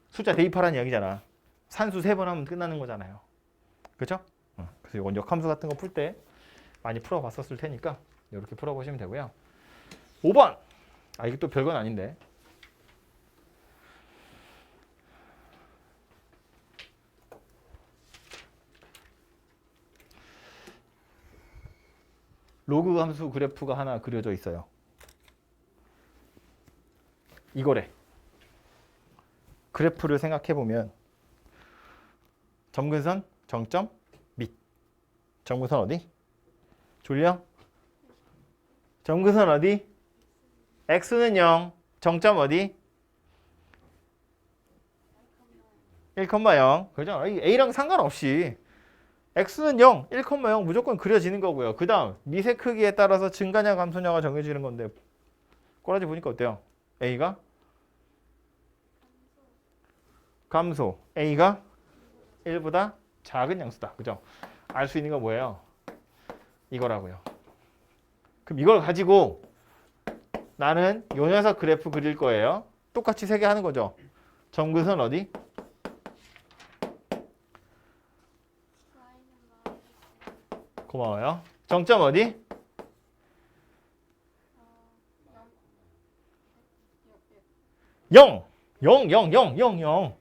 숫자 대입하라는 이야기잖아. 산수 3번 하면 끝나는 거잖아요. 그렇죠? 그래서 이건 역함수 같은 거 풀 때 많이 풀어봤었을 테니까 이렇게 풀어보시면 되고요. 5번. 이게 또 별건 아닌데. 로그 함수 그래프가 하나 그려져 있어요. 이거래. 그래프를 생각해 보면 점근선, 정점, 밑. 점근선 어디? 졸려? 점근선 어디? x는 0. 정점 어디? 1,0. 그죠? a랑 상관없이 x는 0, 1,0 무조건 그려지는 거고요. 그 다음 미세 크기에 따라서 증가냐 감소냐가 정해지는 건데 꼬라지 보니까 어때요? a가 감소, a가 1보다 작은 양수다. 그죠? 알 수 있는 건 뭐예요? 이거라고요. 그럼 이걸 가지고 나는 요 녀석 그래프 그릴 거예요. 똑같이 3개 하는 거죠. 점근선 어디? 고마워요. 정점 어디? 0! 0, 0, 0, 0, 0.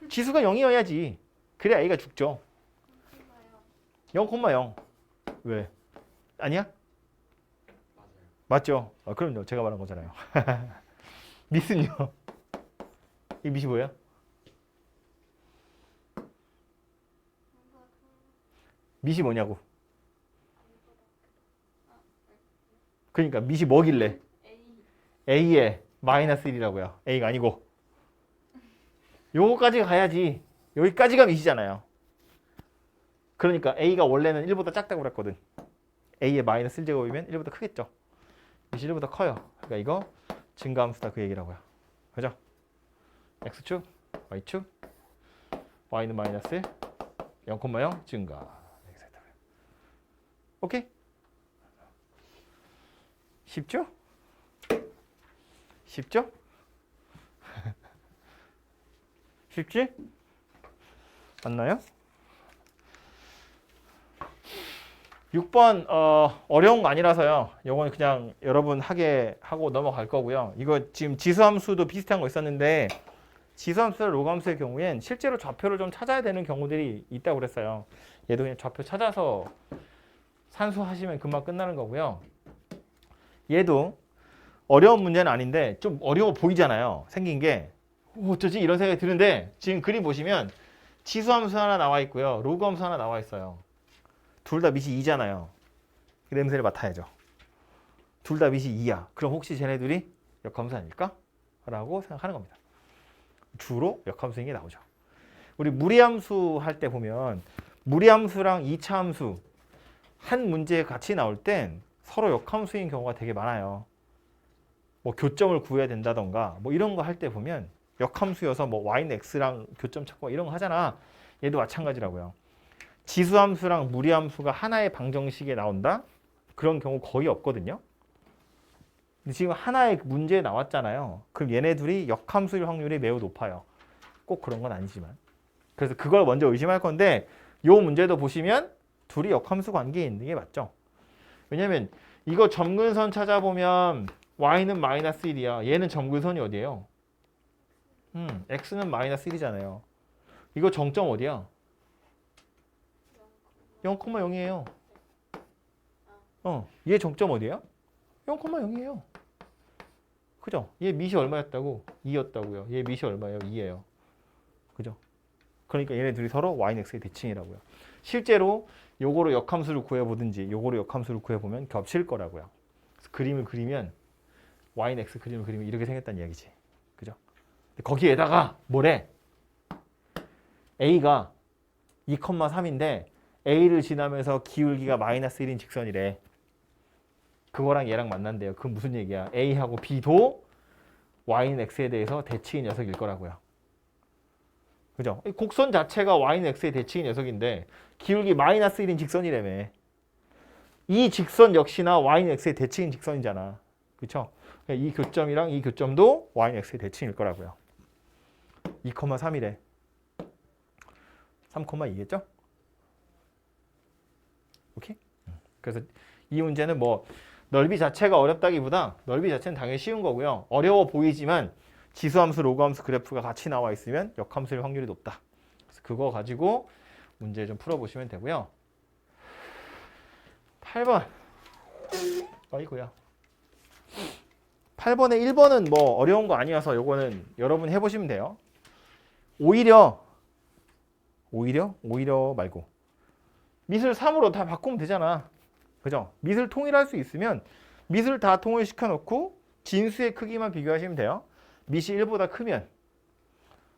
지수가 0이어야지. 그래야 a가 죽죠. 0,0. 왜? 아니야? 맞죠? 그럼요. 제가 말한 거잖아요. 밑은요? 이 밑이 뭐야? 밑이 뭐냐고. 그러니까 밑이 뭐길래? a에 마이너스 1이라고요. a가 아니고. 요거까지 가야지. 여기까지가 밑이잖아요. 그러니까 a가 원래는 1보다 작다고 그랬거든. a의 마이너스 1제곱이면 1보다 크겠죠. 밑이 1보다 커요. 그러니까 이거 증가함수다 그 얘기라고요. 그죠? x축, y축, y는 마이너스 0,0 증가. 오케이? 쉽죠? 쉽죠? 쉽지? 맞나요? 6번 어려운 거 아니라서요. 요건 그냥 여러분 하게 하고 넘어갈 거고요. 이거 지금 지수함수도 비슷한 거 있었는데 지수함수나 로그함수의 경우엔 실제로 좌표를 좀 찾아야 되는 경우들이 있다고 그랬어요. 얘도 그냥 좌표 찾아서 산수하시면 금방 끝나는 거고요. 얘도 어려운 문제는 아닌데 좀 어려워 보이잖아요. 생긴 게 어쩌지 이런 생각이 드는데 지금 그림 보시면 지수함수 하나 나와 있고요. 로그함수 하나 나와 있어요. 둘 다 밑이 2잖아요. 그 냄새를 맡아야죠. 둘 다 밑이 2야. 그럼 혹시 쟤네들이 역함수 아닐까? 라고 생각하는 겁니다. 주로 역함수인 게 나오죠. 우리 무리함수 할 때 보면 무리함수랑 2차 함수 한 문제에 같이 나올 땐 서로 역함수인 경우가 되게 많아요. 뭐 교점을 구해야 된다던가 뭐 이런 거 할 때 보면 역함수여서 뭐 y는 x랑 교점 찾고 이런 거 하잖아. 얘도 마찬가지라고요. 지수함수랑 무리함수가 하나의 방정식에 나온다? 그런 경우 거의 없거든요. 근데 지금 하나의 문제에 나왔잖아요. 그럼 얘네 둘이 역함수일 확률이 매우 높아요. 꼭 그런 건 아니지만. 그래서 그걸 먼저 의심할 건데 요 문제도 보시면 둘이 역함수 관계에 있는 게 맞죠. 왜냐면 이거 점근선 찾아보면 y는 마이너스 1이야. 얘는 점근선이 어디예요? x는 마이너스 1이잖아요. 이거 정점 어디야? 0,0이에요. 얘 정점 어디야? 0,0이에요. 그죠? 얘 밑이 얼마였다고? 2였다고요. 얘 밑이 얼마예요? 2예요. 그죠? 그러니까 얘네 둘이 서로 y는 x의 대칭이라고요. 실제로 요거로 역함수를 구해보든지 요거로 역함수를 구해보면 겹칠 거라고요. 그래서 그림을 그리면 y는 x 그림을 그리면 이렇게 생겼다는 이야기지. 그죠? 거기에다가 뭐래? a가 2,3인데 a를 지나면서 기울기가 마이너스 1인 직선이래. 그거랑 얘랑 만난대요. 그건 무슨 얘기야? a하고 b도 y는 x에 대해서 대칭인 녀석일 거라고요. 그죠? 이 곡선 자체가 y는 x의 대칭인 녀석인데 기울기 마이너스 1인 직선이라며. 이 직선 역시나 y는 x의 대칭인 직선이잖아. 그렇죠? 이 교점이랑 이 교점도 y는 x의 대칭일 거라고요. 2,3이래. 3,2겠죠? 오케이? 그래서 이 문제는 뭐 넓이 자체가 어렵다기보다 넓이 자체는 당연히 쉬운 거고요. 어려워 보이지만 지수함수, 로그함수 그래프가 같이 나와 있으면 역함수일 확률이 높다. 그래서 그거 가지고 문제 좀 풀어보시면 되고요. 8번. 아이고야. 8번에 1번은 뭐 어려운 거 아니어서 요거는 여러분 해보시면 돼요. 오히려 말고 밑을 3으로 다 바꾸면 되잖아. 그죠? 밑을 통일할 수 있으면 밑을 다 통일시켜 놓고 진수의 크기만 비교하시면 돼요. 밑이 1보다 크면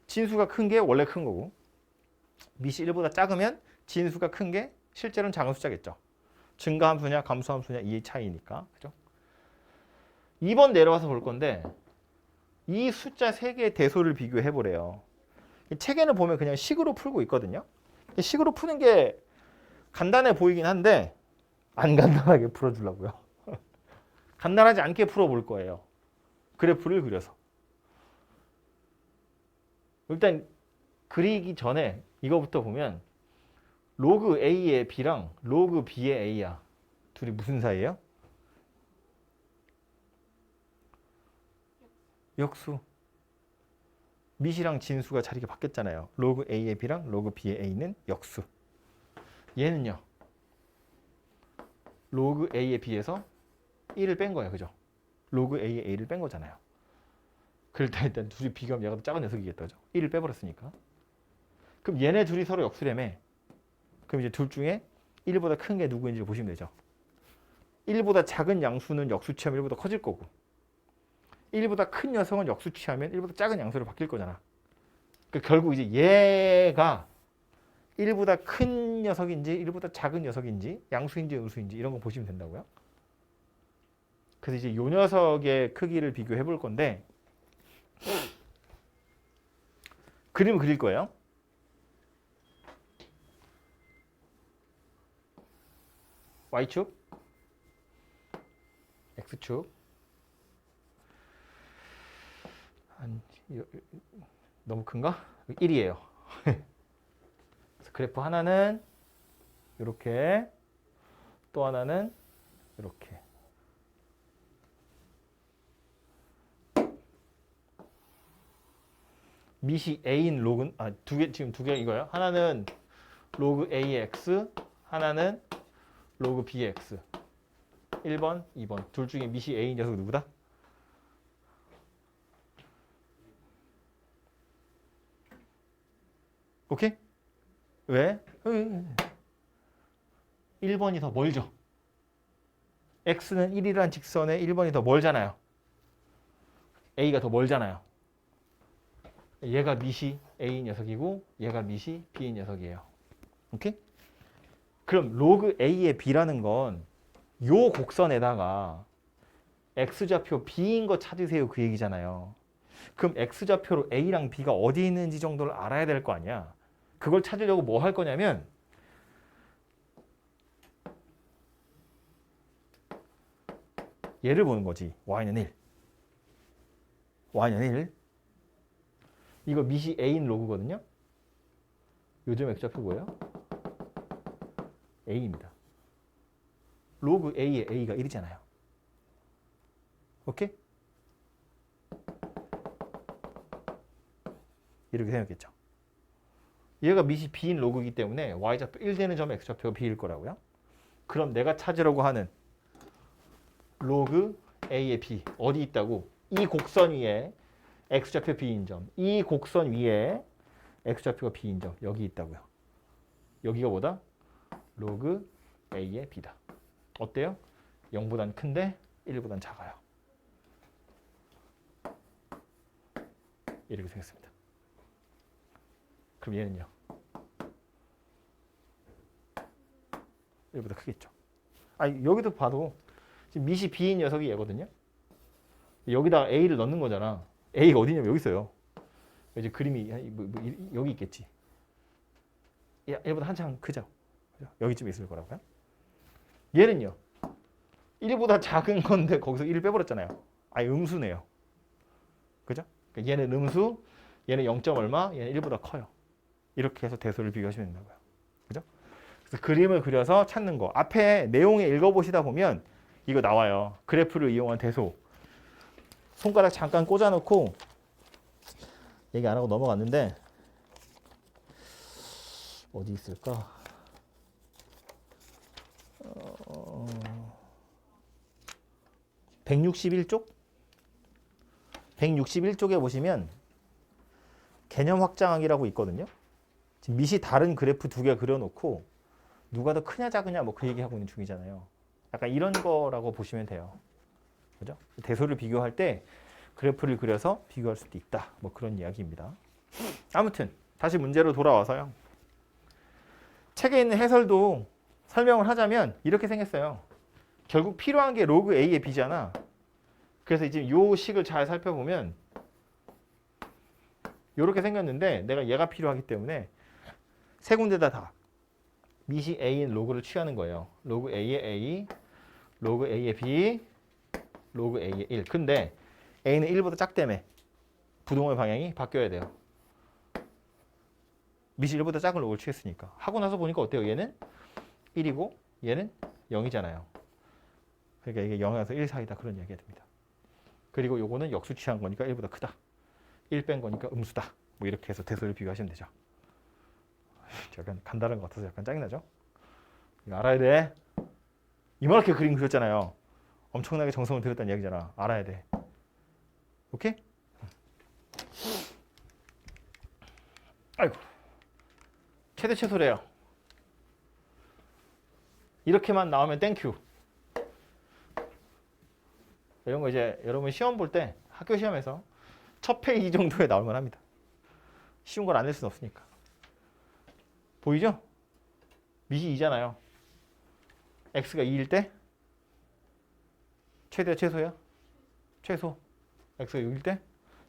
진수가 큰 게 원래 큰 거고 밑이 1보다 작으면 진수가 큰 게 실제로는 작은 숫자겠죠. 증가함수냐 감소함수냐 이 차이니까. 그죠? 2번 내려와서 볼 건데 이 숫자 3개의 대소를 비교해 보래요. 책에는 보면 그냥 식으로 풀고 있거든요. 식으로 푸는 게 간단해 보이긴 한데 안 간단하게 풀어주려고요. 간단하지 않게 풀어볼 거예요. 그래프를 그려서. 일단 그리기 전에 이거부터 보면 로그 A의 B랑 로그 B의 A야. 둘이 무슨 사이예요? 역수. 밑이랑 진수가 자리가 바뀌었잖아요. 로그 A의 B랑 로그 B의 A는 역수. 얘는요. 로그 A의 B에서 1을 뺀 거예요. 그죠? 로그 A의 A를 뺀 거잖아요. 그럴 때 일단 둘이 비교하면 얘가 더 작은 녀석이겠다. 그죠? 1을 빼버렸으니까. 그럼 얘네 둘이 서로 역수라며. 그럼 이제 둘 중에 1보다 큰 게 누구인지 보시면 되죠. 1보다 작은 양수는 역수 취하면 1보다 커질 거고 1보다 큰 녀석은 역수 취하면 1보다 작은 양수로 바뀔 거잖아. 그러니까 결국 이제 얘가 1보다 큰 녀석인지 1보다 작은 녀석인지 양수인지 음수인지 이런 거 보시면 된다고요. 그래서 이제 이 녀석의 크기를 비교해 볼 건데 그림을 그릴 거예요. Y축, X축. 너무 큰가? 1이에요. 그래프 하나는 이렇게, 또 하나는 이렇게. 밑이 A인 로그는 지금 두 개 이거예요. 하나는 로그 A의 X, 하나는 로그 B의 X. 1번, 2번. 둘 중에 밑이 A인 녀석 누구다? 오케이? 왜? 1번이 더 멀죠. X는 1이라는 직선에 1번이 더 멀잖아요. A가 더 멀잖아요. 얘가 밑이 A인 녀석이고 얘가 밑이 B인 녀석이에요. 오케이? 그럼 로그 A의 B라는 건 요 곡선에다가 X좌표 B인 거 찾으세요 그 얘기잖아요. 그럼 X좌표로 A랑 B가 어디 있는지 정도를 알아야 될 거 아니야. 그걸 찾으려고 뭐 할 거냐면 얘를 보는 거지. y는 1. y는 1. 이거 밑이 a인 로그거든요. 요즘 x좌표 뭐예요? a입니다. 로그 a에 a가 1이잖아요. 오케이? 이렇게 생각했죠. 얘가 밑이 b인 로그이기 때문에 y좌표 1 되는 점의 x좌표가 b일 거라고요. 그럼 내가 찾으려고 하는 로그 a의 b 어디 있다고? 이 곡선 위에 x좌표 b인 점. 이 곡선 위에 x좌표가 b인 점. 여기 있다고요. 여기가 뭐다? 로그 a의 b다. 어때요? 0보단 큰데 1보단 작아요. 이렇게 생겼습니다. 그럼 얘는요? 1보다 크겠죠. 아니 여기도 봐도 지금 밑이 b인 녀석이 얘거든요. 여기다 a를 넣는 거잖아. a가 어디냐면 여기 있어요. 이제 그림이 여기 있겠지. 1보다 한참 크죠. 여기쯤에 있을 거라고요. 얘는요. 1보다 작은 건데 거기서 1을 빼버렸잖아요. 아예 음수네요. 그죠? 그러니까 얘는 음수, 얘는 0. 얼마, 얘는 1보다 커요. 이렇게 해서 대소를 비교하시면 된다고요. 그죠? 그래서 그림을 그려서 찾는 거. 앞에 내용에 읽어보시다 보면 이거 나와요. 그래프를 이용한 대소. 손가락 잠깐 꽂아놓고 얘기 안 하고 넘어갔는데 어디 있을까? 161쪽? 161쪽에 보시면 개념 확장하기라고 있거든요. 지금 밑이 다른 그래프 두 개 그려놓고 누가 더 크냐 작으냐 뭐 그 얘기하고 있는 중이잖아요. 약간 이런 거라고 보시면 돼요. 그죠? 대소를 비교할 때 그래프를 그려서 비교할 수도 있다. 뭐 그런 이야기입니다. 아무튼 다시 문제로 돌아와서요. 책에 있는 해설도 설명을 하자면 이렇게 생겼어요. 결국 필요한 게 로그 a의 b잖아. 그래서 이제 요 식을 잘 살펴보면 이렇게 생겼는데 내가 얘가 필요하기 때문에 세 군데다 다 밑이 a인 로그를 취하는 거예요. 로그 a의 a, 로그 a의 b, 로그 a의 1. 근데 a는 1보다 작다며 부동의 방향이 바뀌어야 돼요. 밑이 1보다 작은 로그를 취했으니까. 하고 나서 보니까 어때요? 얘는 1이고 얘는 0이잖아요. 그러니까 이게 0에서 1 사이다 그런 이야기가 됩니다. 그리고 요거는 역수 취한 거니까 1보다 크다. 1 뺀 거니까 음수다. 뭐 이렇게 해서 대소를 비교하시면 되죠. 약간 간단한 것 같아서 약간 짜증나죠? 이거 알아야 돼. 이만하게 그림 그렸잖아요. 엄청나게 정성을 들였다는 이야기잖아. 알아야 돼. 오케이? 아이고. 최대 최소래요. 이렇게만 나오면 땡큐. 이런 거 이제 여러분 시험 볼 때 학교 시험에서 첫 페이지 정도에 나올 만합니다. 쉬운 걸 안 낼 수는 없으니까. 보이죠? 밑이 2잖아요. x가 2일 때 최대 최소야? 최소. x가 6일 때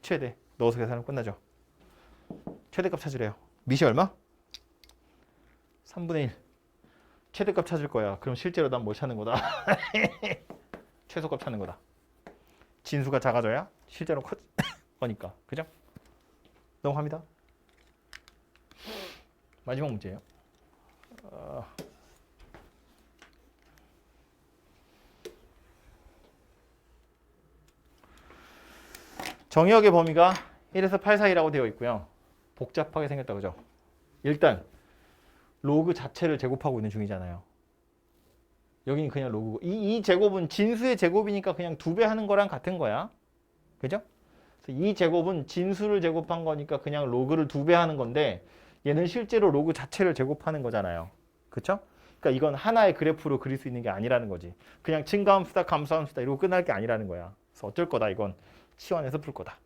최대. 넣어서 계산하면 끝나죠. 최대값 찾으래요. 밑이 얼마? 3분의 1. 최대값 찾을 거야. 그럼 실제로 난 뭘 찾는 거다? 최소값 찾는 거다. 진수가 작아져야 실제로 커 거니까. 그죠? 넘어갑니다. 마지막 문제예요. 정의역의 범위가 1에서 8 사이라고 되어 있고요. 복잡하게 생겼다 그죠? 일단 로그 자체를 제곱하고 있는 중이잖아요. 여기는 그냥 로그고 이 제곱은 진수의 제곱이니까 그냥 2배 하는 거랑 같은 거야. 그죠? 그래서 이 제곱은 진수를 제곱한 거니까 그냥 로그를 2배 하는 건데 얘는 실제로 로그 자체를 제곱하는 거잖아요. 그쵸? 그러니까 이건 하나의 그래프로 그릴 수 있는 게 아니라는 거지. 그냥 증가함수다 감소함수다 이러고 끝날 게 아니라는 거야. 그래서 어쩔 거다 이건 치환해서 풀 거다.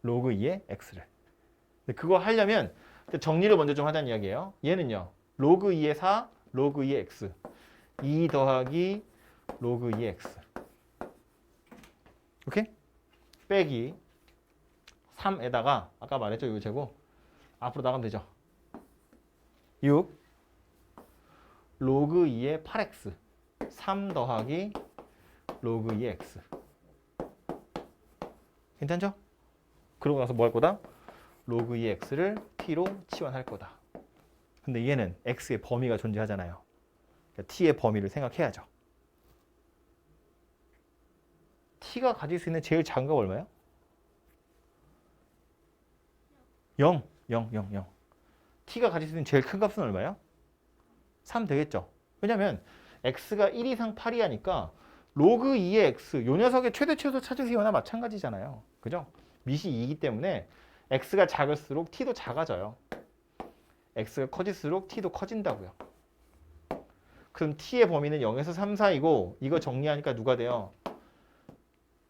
로그 2의 x를. 근데 그거 하려면 정리를 먼저 좀 하자는 이야기예요. 얘는요. 로그 2의 4, 로그 2의 x. 2 더하기 로그 2의 x. 오케이? 빼기 3에다가 아까 말했죠. 요 제곱. 앞으로 나가면 되죠. 6 로그 2의 8x. 3 더하기 로그 2의 x. 괜찮죠? 그러고 나서 뭐 할 거다? 로그 2의 x를 t로 치환할 거다. 근데 얘는 x의 범위가 존재하잖아요. 그러니까 t의 범위를 생각해야죠. t가 가질 수 있는 제일 작은 값 얼마야? 0, 0, 0, 0. t가 가질 수 있는 제일 큰 값은 얼마야? 3 되겠죠. 왜냐면 x가 1 이상 8이 하니까 로그 2의 x, 요 녀석의 최대 최소 찾으세요나 마찬가지잖아요. 그죠? 밑이 2이기 때문에 x가 작을수록 t도 작아져요. x가 커질수록 t도 커진다고요. 그럼 t의 범위는 0에서 3 사이고 이거 정리하니까 누가 돼요?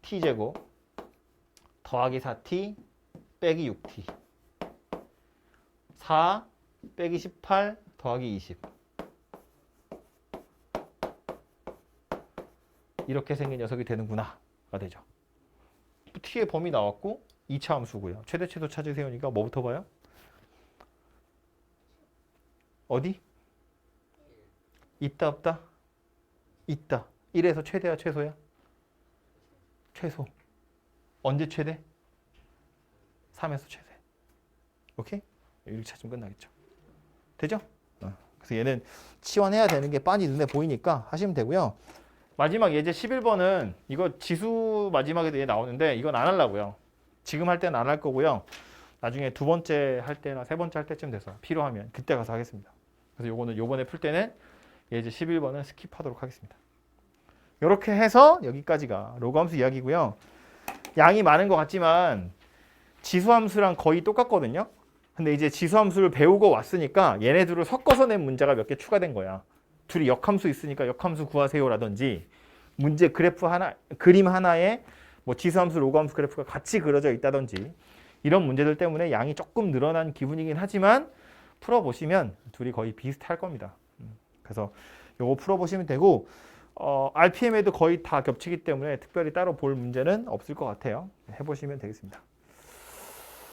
t제곱 더하기 4t 빼기 6t 4 빼기 18 더하기 20 이렇게 생긴 녀석이 되는구나 가 되죠. t의 범위 나왔고 2차 함수고요. 최대 최소 찾으세요니까 뭐부터 봐요? 어디? 있다 없다? 있다. 1에서 최대야 최소야? 최소. 언제 최대? 3에서 최대. 오케이? 이렇게 찾으면 끝나겠죠. 되죠? 그래서 얘는 치환해야 되는 게 빤히 눈에 보이니까 하시면 되고요. 마지막 예제 11번은 이거 지수 마지막에도 얘 나오는데 이건 안 하려고요. 지금 할 때는 안 할 거고요. 나중에 두 번째 할 때나 세 번째 할 때쯤 돼서 필요하면 그때 가서 하겠습니다. 그래서 요거는 요번에 풀 때는 예제 11번은 스킵하도록 하겠습니다. 이렇게 해서 여기까지가 로그함수 이야기고요. 양이 많은 것 같지만 지수함수랑 거의 똑같거든요. 근데 이제 지수함수를 배우고 왔으니까 얘네들을 섞어서 낸 문제가 몇 개 추가된 거야. 둘이 역함수 있으니까 역함수 구하세요라든지 문제 그래프 하나, 그림 하나에 뭐 지수함수, 로그함수 그래프가 같이 그려져 있다든지 이런 문제들 때문에 양이 조금 늘어난 기분이긴 하지만 풀어보시면 둘이 거의 비슷할 겁니다. 그래서 요거 풀어보시면 되고 RPM에도 거의 다 겹치기 때문에 특별히 따로 볼 문제는 없을 것 같아요. 해보시면 되겠습니다.